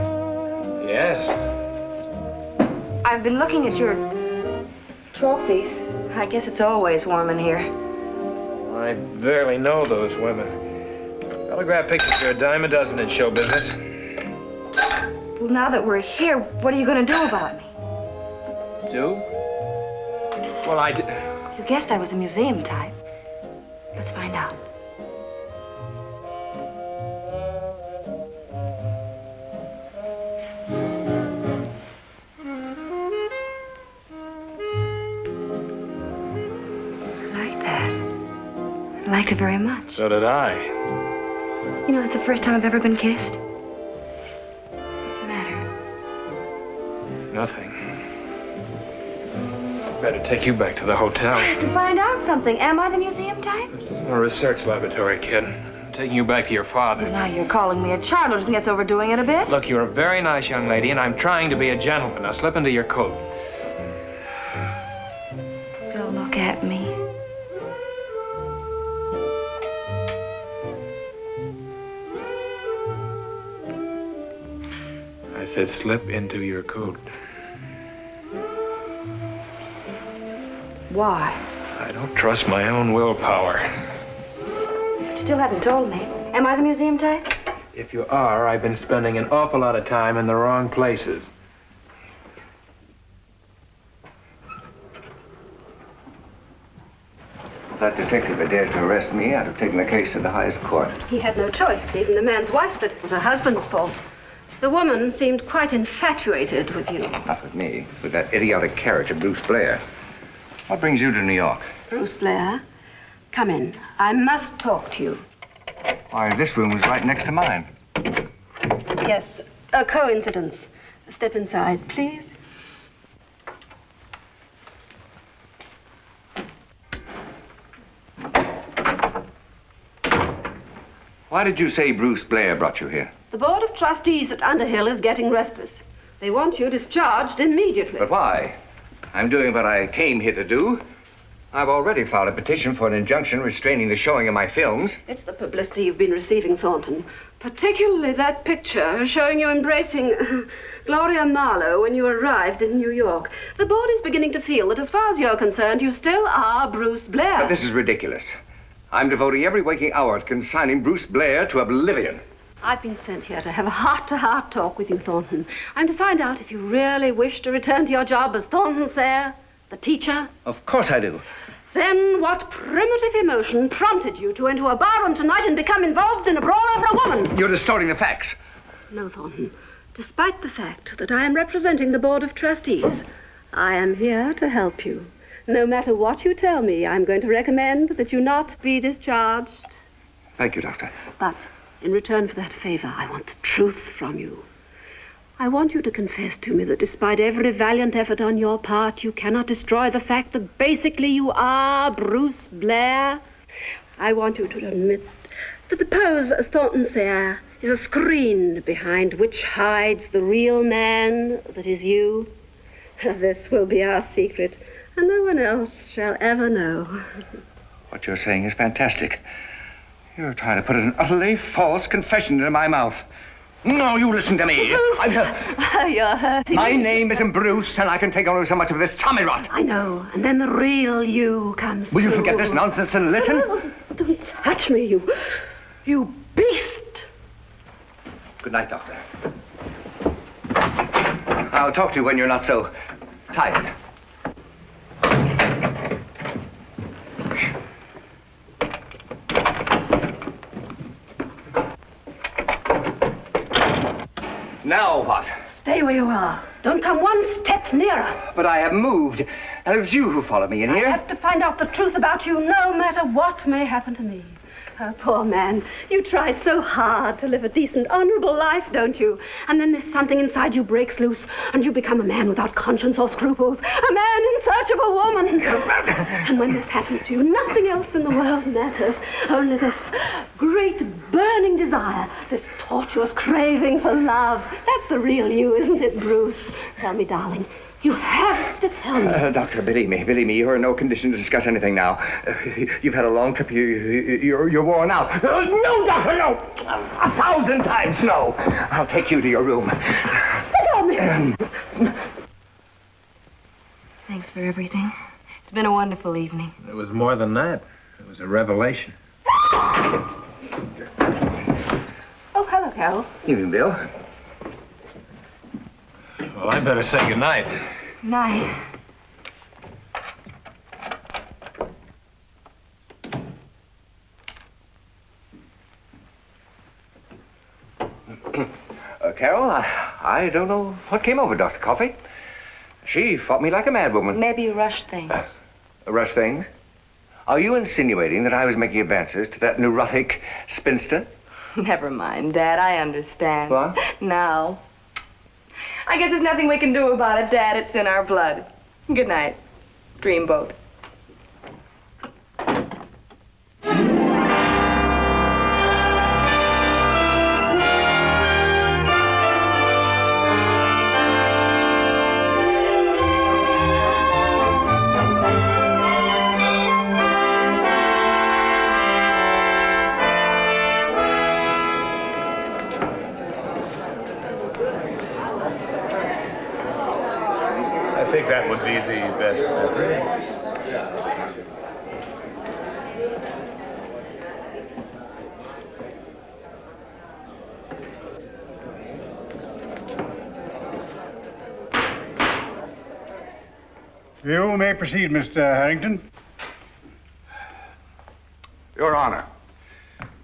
Yes. I've been looking at your trophies. I guess it's always warm in here. I barely know those women. Autograph pictures are a dime a dozen in show business. Well, now that we're here, what are you going to do about me? Do? Well, You guessed I was a museum type. Let's find out. I liked it very much. So did I. You know, it's the first time I've ever been kissed. What's the matter? Nothing. Better take you back to the hotel. I have to find out something. Am I the museum type? This isn't a research laboratory, kid. I'm taking you back to your father. Now you're calling me a child. Don't you think that's overdoing it a bit? Look, you're a very nice young lady, and I'm trying to be a gentleman. Now slip into your coat. Don't look at me. I said slip into your coat. Why? I don't trust my own willpower. You still haven't told me. Am I the museum type? If you are, I've been spending an awful lot of time in the wrong places. If that detective had dared to arrest me, I'd have taken the case to the highest court. He had no choice. Even the man's wife said it was her husband's fault. The woman seemed quite infatuated with you. Not with me, with that idiotic character, Bruce Blair. What brings you to New York? Bruce Blair, come in. I must talk to you. Why, this room was right next to mine. Yes, a coincidence. Step inside, please. Why did you say Bruce Blair brought you here? The Board of Trustees at Underhill is getting restless. They want you discharged immediately. But why? I'm doing what I came here to do. I've already filed a petition for an injunction restraining the showing of my films. It's the publicity you've been receiving, Thornton. Particularly that picture showing you embracing Gloria Marlowe when you arrived in New York. The board is beginning to feel that as far as you're concerned, you still are Bruce Blair. But this is ridiculous. I'm devoting every waking hour to consigning Bruce Blair to oblivion. I've been sent here to have a heart-to-heart talk with you, Thornton. I'm to find out if you really wish to return to your job as Thornton Sayre, the teacher. Of course I do. Then what primitive emotion prompted you to enter a barroom tonight and become involved in a brawl over a woman? You're distorting the facts. No, Thornton. Despite the fact that I am representing the Board of Trustees, I am here to help you. No matter what you tell me, I'm going to recommend that you not be discharged. Thank you, Doctor. But in return for that favor, I want the truth from you. I want you to confess to me that despite every valiant effort on your part, you cannot destroy the fact that basically you are Bruce Blair. I want you to admit that the pose as Thornton Sayre is a screen behind which hides the real man that is you. This will be our secret, and no one else shall ever know. What you're saying is fantastic. You're trying to put an utterly false confession into my mouth. No, you listen to me. You're hurting My me. name isn't Bruce, and I can take only so much of this tommy rot. I know, and then the real you comes Will you through. forget this nonsense and listen? Oh, don't touch me, you beast. Good night, Doctor. I'll talk to you when you're not so tired. Now what? Stay where you are. Don't come one step nearer. But I have moved, and it was you who followed me in here. I have to find out the truth about you, no matter what may happen to me. Oh, poor man. You try so hard to live a decent, honorable life, don't you? And then there's something inside you breaks loose, and you become a man without conscience or scruples. A man in search of a woman. And when this happens to you, nothing else in the world matters. Only this great burning desire, this tortuous craving for love. That's the real you, isn't it, Bruce? Tell me, darling. You have to tell me. Doctor, believe me, you're in no condition to discuss anything now. You've had a long trip. You're worn out. No, Doctor, no! 1,000 times no! I'll take you to your room. Thanks for everything. It's been a wonderful evening. It was more than that. It was a revelation. Oh, hello, Carol. Evening, Bill. Well, I better say goodnight. Night. Carol, I don't know what came over Dr. Coffey. She fought me like a madwoman. Maybe you rushed things. Rush things? Are you insinuating that I was making advances to that neurotic spinster? Never mind, Dad. I understand. What? Now. I guess there's nothing we can do about it, Dad. It's in our blood. Good night, Dreamboat. I think that would be the best method. You may proceed, Mr. Harrington. Your Honor,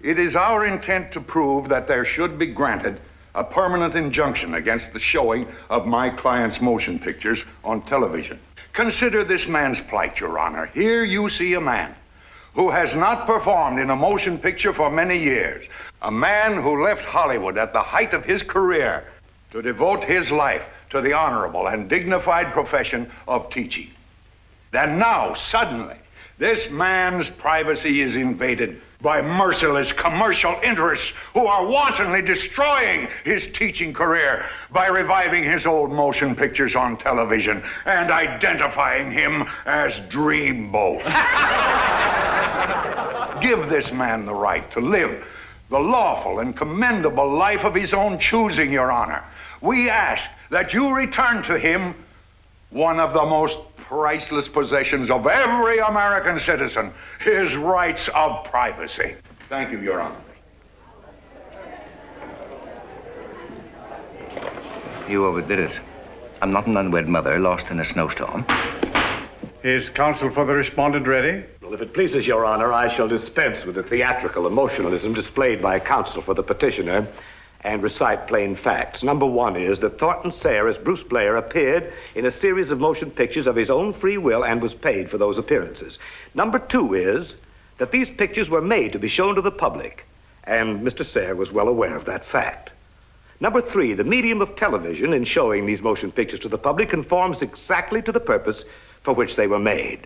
it is our intent to prove that there should be granted a permanent injunction against the showing of my client's motion pictures on television. Consider this man's plight, Your Honor. Here you see a man who has not performed in a motion picture for many years. A man who left Hollywood at the height of his career to devote his life to the honorable and dignified profession of teaching. Then now, suddenly, this man's privacy is invaded by merciless commercial interests who are wantonly destroying his teaching career by reviving his old motion pictures on television and identifying him as Dreamboat. Give this man the right to live the lawful and commendable life of his own choosing, Your Honor. We ask that you return to him one of the most priceless possessions of every American citizen, his rights of privacy. Thank you, Your Honor. You overdid it. I'm not an unwed mother lost in a snowstorm. Is counsel for the respondent ready? Well, if it pleases Your Honor, I shall dispense with the theatrical emotionalism displayed by counsel for the petitioner and recite plain facts. Number one is that Thornton Sayre as Bruce Blair appeared in a series of motion pictures of his own free will and was paid for those appearances. Number two is that these pictures were made to be shown to the public, and Mr. Sayre was well aware of that fact. Number three, the medium of television in showing these motion pictures to the public conforms exactly to the purpose for which they were made.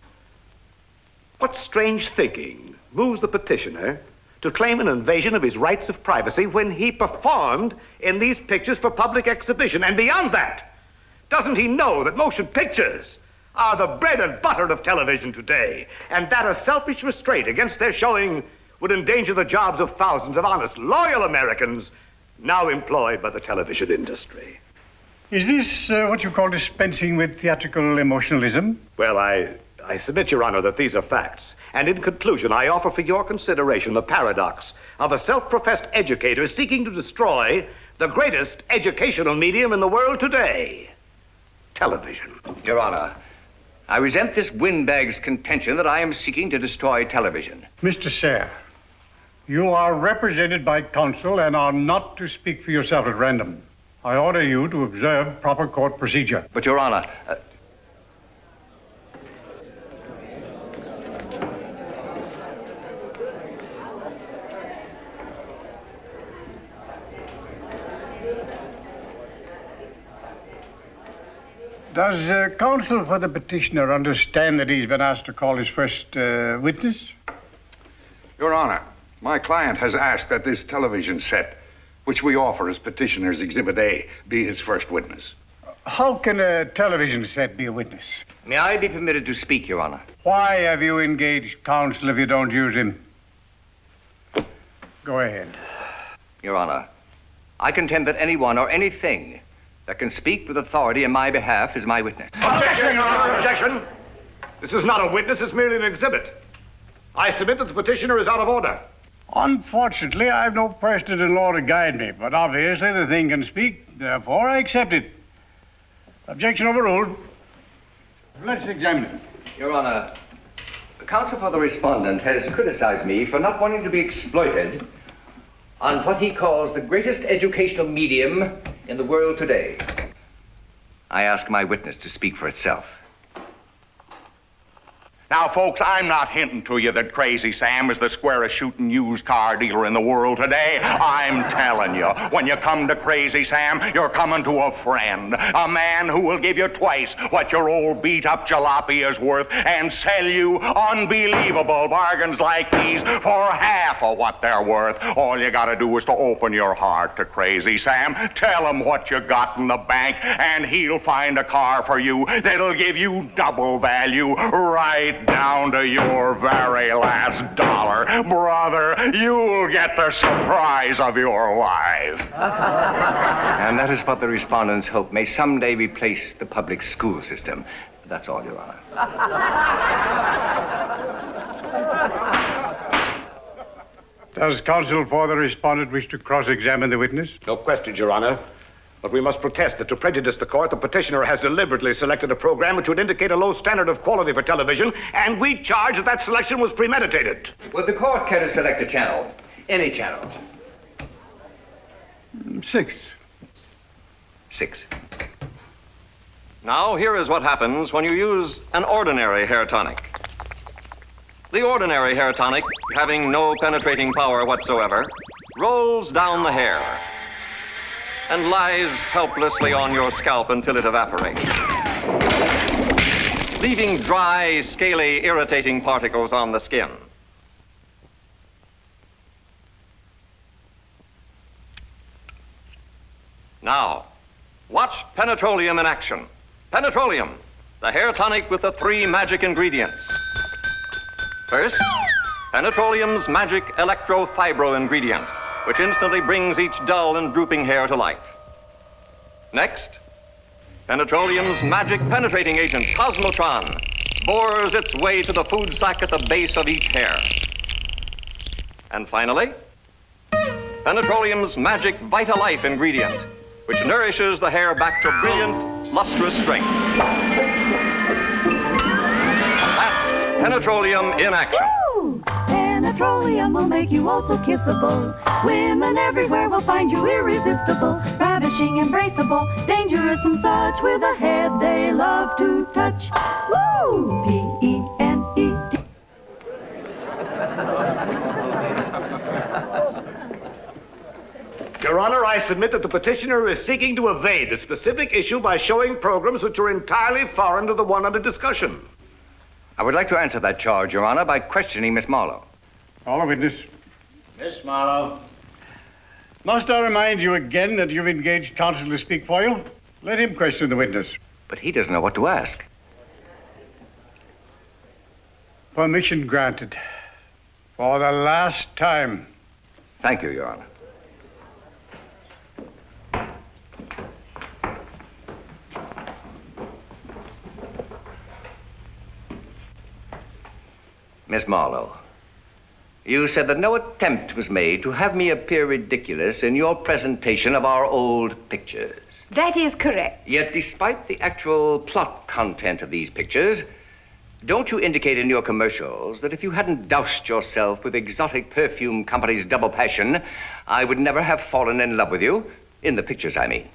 What strange thinking moves the petitioner to claim an invasion of his rights of privacy when he performed in these pictures for public exhibition? And beyond that, doesn't he know that motion pictures are the bread and butter of television today, and that a selfish restraint against their showing would endanger the jobs of thousands of honest, loyal Americans now employed by the television industry? Is this what you call dispensing with theatrical emotionalism? Well, I submit, Your Honor, that these are facts. And in conclusion, I offer for your consideration the paradox of a self-professed educator seeking to destroy the greatest educational medium in the world today, television. Your Honor, I resent this windbag's contention that I am seeking to destroy television. Mr. Sayre, you are represented by counsel and are not to speak for yourself at random. I order you to observe proper court procedure. But, Your Honor... Does counsel for the petitioner understand that he's been asked to call his first witness? Your Honor, my client has asked that this television set, which we offer as petitioner's Exhibit A, be his first witness. How can a television set be a witness? May I be permitted to speak, Your Honor? Why have you engaged counsel if you don't use him? Go ahead. Your Honor, I contend that anyone or anything that can speak with authority in my behalf is my witness. Objection, Your Honor, objection. This is not a witness, it's merely an exhibit. I submit that the petitioner is out of order. Unfortunately, I have no precedent in law to guide me, but obviously the thing can speak, therefore I accept it. Objection overruled. Let's examine it. Your Honor, the counsel for the respondent has criticized me for not wanting to be exploited on what he calls the greatest educational medium in the world today. I ask my witness to speak for itself. Now, folks, I'm not hinting to you that Crazy Sam is the squarest shooting used car dealer in the world today. I'm telling you, when you come to Crazy Sam, you're coming to a friend, a man who will give you twice what your old beat-up jalopy is worth and sell you unbelievable bargains like these for half of what they're worth. All you gotta do is to open your heart to Crazy Sam, tell him what you got in the bank, and he'll find a car for you that'll give you double value right down to your very last dollar. Brother, you'll get the surprise of your life. And that is what the respondents hope may someday replace the public school system. That's all, Your Honor. Does counsel for the respondent wish to cross-examine the witness? No questions, Your Honor. But we must protest that to prejudice the court, the petitioner has deliberately selected a program which would indicate a low standard of quality for television, and we charge that that selection was premeditated. Would the court care to select a channel? Any channel? 6. 6. Now, here is what happens when you use an ordinary hair tonic. The ordinary hair tonic, having no penetrating power whatsoever, rolls down the hair and lies helplessly on your scalp until it evaporates, leaving dry, scaly, irritating particles on the skin. Now, watch Penetroleum in action. Penetroleum, the hair tonic with the 3 magic ingredients. First, Penetroleum's magic electro-fibro ingredient, which instantly brings each dull and drooping hair to life. Next, Penetroleum's magic penetrating agent, Cosmotron, bores its way to the food sac at the base of each hair. And finally, Penetroleum's magic Vitalife ingredient, which nourishes the hair back to brilliant, lustrous strength. That's Penetroleum in action. Woo! Penetroleum will make you also kissable. Women everywhere will find you irresistible, ravishing, embraceable, dangerous and such, with a head they love to touch. Woo! P-E-N-E-T. Your Honor, I submit that the petitioner is seeking to evade the specific issue by showing programs which are entirely foreign to the one under discussion. I would like to answer that charge, Your Honor, by questioning Miss Marlowe. Call the witness. Miss Marlowe. Must I remind you again that you've engaged counsel to speak for you? Let him question the witness. But he doesn't know what to ask. Permission granted. For the last time. Thank you, Your Honor. Miss Marlowe, you said that no attempt was made to have me appear ridiculous in your presentation of our old pictures. That is correct. Yet, despite the actual plot content of these pictures, don't you indicate in your commercials that if you hadn't doused yourself with exotic perfume company's double passion, I would never have fallen in love with you? In the pictures, I mean.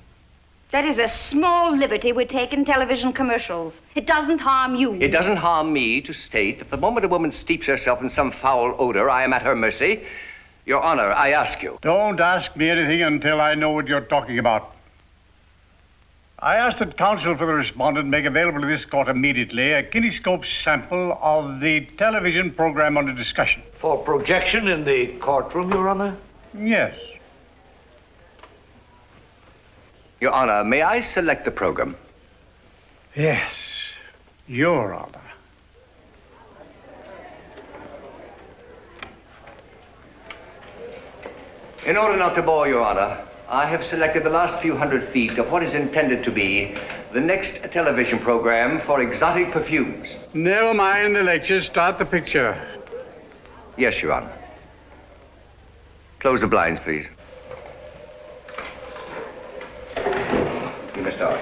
That is a small liberty we take in television commercials. It doesn't harm you. It doesn't harm me to state that the moment a woman steeps herself in some foul odor, I am at her mercy. Your Honor, I ask you. Don't ask me anything until I know what you're talking about. I ask that counsel for the respondent make available to this court immediately a kinescope sample of the television program under discussion. For projection in the courtroom, Your Honor? Yes. Your Honor, may I select the program? Yes, Your Honor. In order not to bore Your Honor, I have selected the last few hundred feet of what is intended to be the next television program for exotic perfumes. Never mind the lecture. Start the picture. Yes, Your Honor. Close the blinds, please. You may start.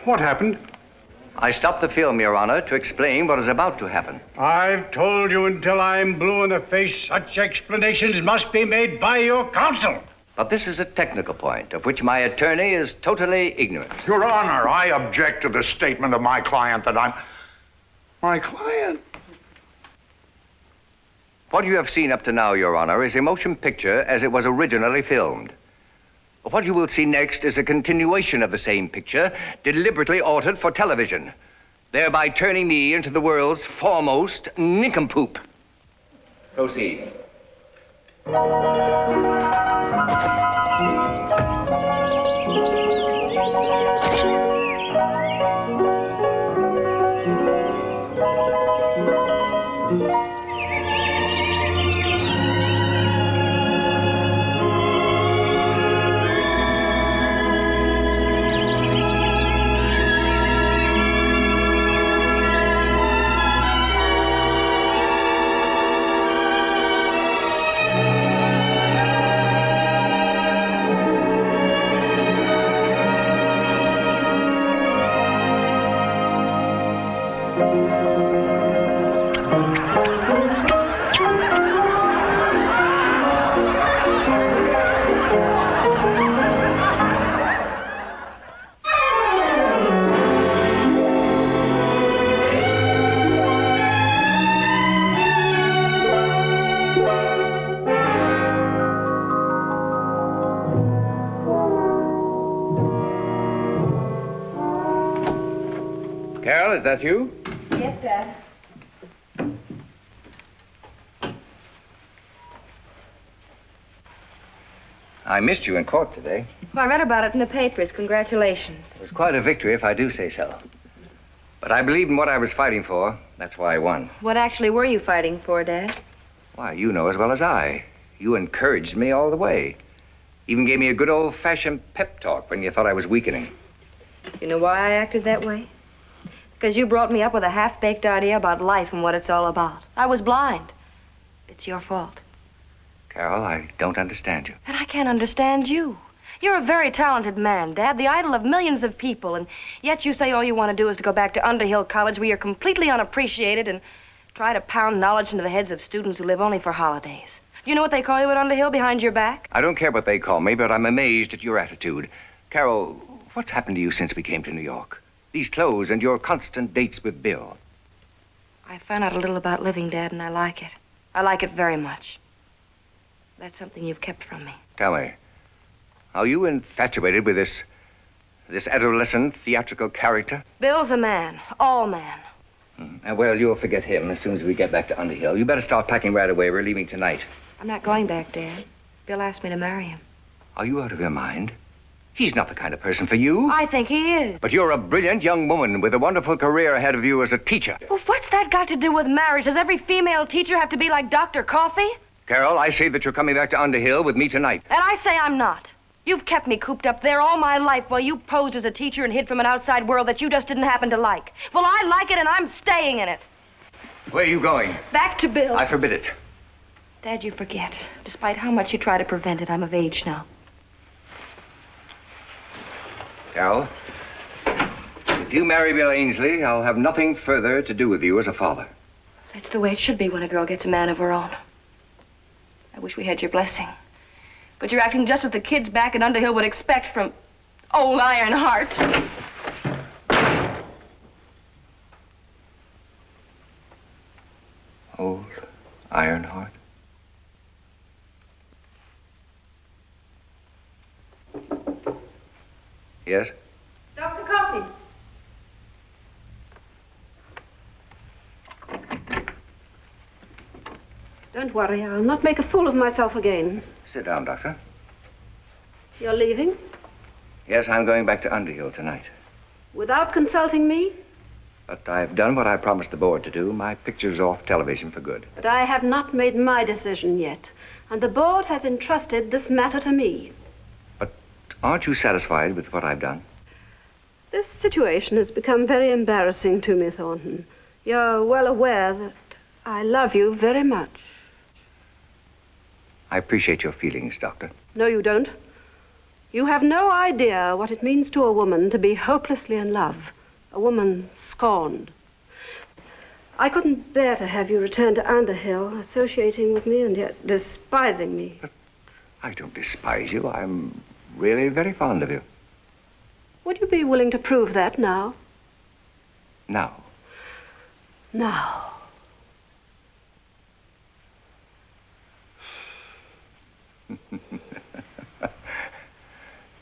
What happened? I stopped the film, Your Honor, to explain what is about to happen. I've told you until I'm blue in the face, such explanations must be made by your counsel. But this is a technical point of which my attorney is totally ignorant. Your Honor, I object to the statement of my client that I'm... My client? What you have seen up to now, Your Honor, is a motion picture as it was originally filmed. What you will see next is a continuation of the same picture, deliberately altered for television, thereby turning me into the world's foremost nincompoop. Proceed. Carol, is that you? Yes, Dad. I missed you in court today. Well, I read about it in the papers. Congratulations. It was quite a victory, if I do say so. But I believed in what I was fighting for. That's why I won. What actually were you fighting for, Dad? Why, you know as well as I. You encouraged me all the way. Even gave me a good old-fashioned pep talk when you thought I was weakening. You know why I acted that way? Because you brought me up with a half-baked idea about life and what it's all about. I was blind. It's your fault. Carol, I don't understand you. And I can't understand you. You're a very talented man, Dad, the idol of millions of people, and yet you say all you want to do is to go back to Underhill College where you're completely unappreciated and try to pound knowledge into the heads of students who live only for holidays. Do you know what they call you at Underhill behind your back? I don't care what they call me, but I'm amazed at your attitude. Carol, what's happened to you since we came to New York? These clothes and your constant dates with Bill. I found out a little about living, Dad, and I like it. I like it very much. That's something you've kept from me. Tell me, are you infatuated with this adolescent theatrical character? Bill's a man, all man. Well, you'll forget him as soon as we get back to Underhill. You better start packing right away. We're leaving tonight. I'm not going back, Dad. Bill asked me to marry him. Are you out of your mind? He's not the kind of person for you. I think he is. But you're a brilliant young woman with a wonderful career ahead of you as a teacher. Well, what's that got to do with marriage? Does every female teacher have to be like Dr. Coffee? Carol, I say that you're coming back to Underhill with me tonight. And I say I'm not. You've kept me cooped up there all my life while you posed as a teacher and hid from an outside world that you just didn't happen to like. Well, I like it and I'm staying in it. Where are you going? Back to Bill. I forbid it. Dad, you forget. Despite how much you try to prevent it, I'm of age now. Carol, if you marry Bill Ainsley, I'll have nothing further to do with you as a father. That's the way it should be when a girl gets a man of her own. I wish we had your blessing. But you're acting just as the kids back at Underhill would expect from old Ironheart. Old Ironheart? Yes? Dr. Coffey. Don't worry, I'll not make a fool of myself again. Sit down, Doctor. You're leaving? Yes, I'm going back to Underhill tonight. Without consulting me? But I've done what I promised the board to do. My picture's off television for good. But I have not made my decision yet, and the board has entrusted this matter to me. Aren't you satisfied with what I've done? This situation has become very embarrassing to me, Thornton. You're well aware that I love you very much. I appreciate your feelings, Doctor. No, you don't. You have no idea what it means to a woman to be hopelessly in love, a woman scorned. I couldn't bear to have you return to Underhill, associating with me and yet despising me. But I don't despise you. I'm really very fond of you. Would you be willing to prove that now? Now. Now.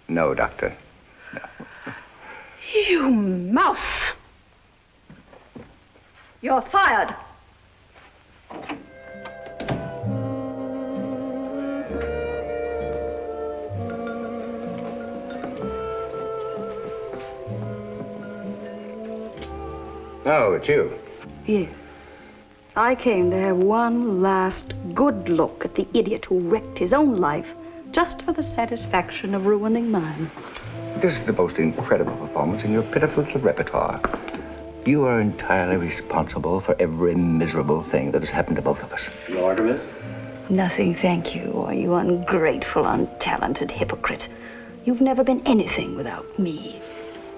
No, Doctor. No. You mouse! You're fired. Oh, it's you. Yes. I came to have one last good look at the idiot who wrecked his own life just for the satisfaction of ruining mine. This is the most incredible performance in your pitiful little repertoire. You are entirely responsible for every miserable thing that has happened to both of us. Your order, miss? Nothing, thank you, you ungrateful, untalented hypocrite. You've never been anything without me.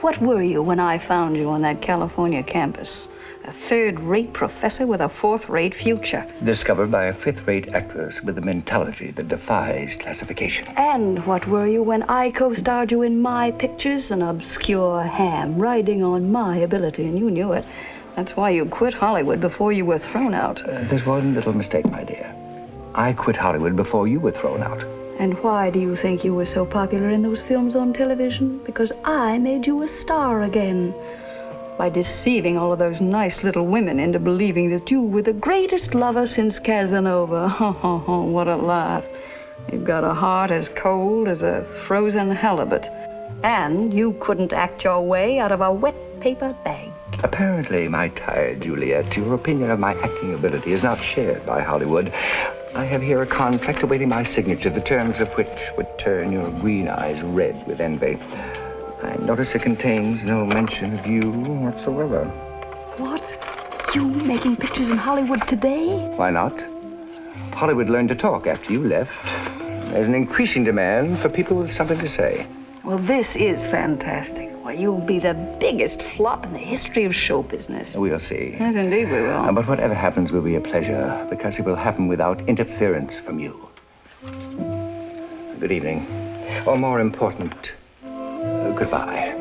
What were you when I found you on that California campus? A third-rate professor with a fourth-rate future. Discovered by a fifth-rate actress with a mentality that defies classification. And what were you when I co-starred you in my pictures? An obscure ham riding on my ability, and you knew it. That's why you quit Hollywood before you were thrown out. There's one little mistake, my dear. I quit Hollywood before you were thrown out. And why do you think you were so popular in those films on television? Because I made you a star again. By deceiving all of those nice little women into believing that you were the greatest lover since Casanova. What a laugh. You've got a heart as cold as a frozen halibut. And you couldn't act your way out of a wet paper bag. Apparently, my tired Juliet, your opinion of my acting ability is not shared by Hollywood. I have here a contract awaiting my signature, the terms of which would turn your green eyes red with envy. I notice it contains no mention of you whatsoever. What? You making pictures in Hollywood today? Why not? Hollywood learned to talk after you left. There's an increasing demand for people with something to say. Well, this is fantastic. Well, you'll be the biggest flop in the history of show business. We'll see. Yes, indeed we will. But whatever happens will be a pleasure, because it will happen without interference from you. Good evening. Or more important, goodbye.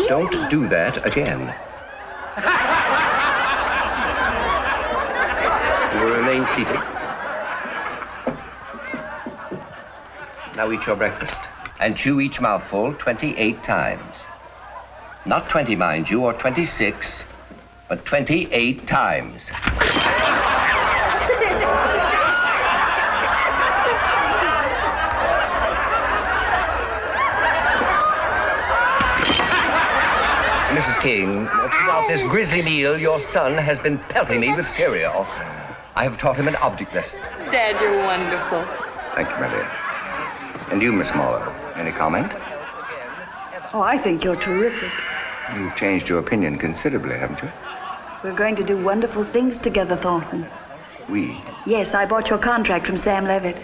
Don't do that again. You will remain seated. Now eat your breakfast. And chew each mouthful 28 times. Not 20, mind you, or 26, but 28 times. Mrs. King, throughout this grisly meal, your son has been pelting me with cereal. I have taught him an object lesson. Dad, you're wonderful. Thank you, my dear. And you, Miss Marlowe, any comment? Oh, I think you're terrific. You've changed your opinion considerably, haven't you? We're going to do wonderful things together, Thornton. We? Yes, I bought your contract from Sam Levitt.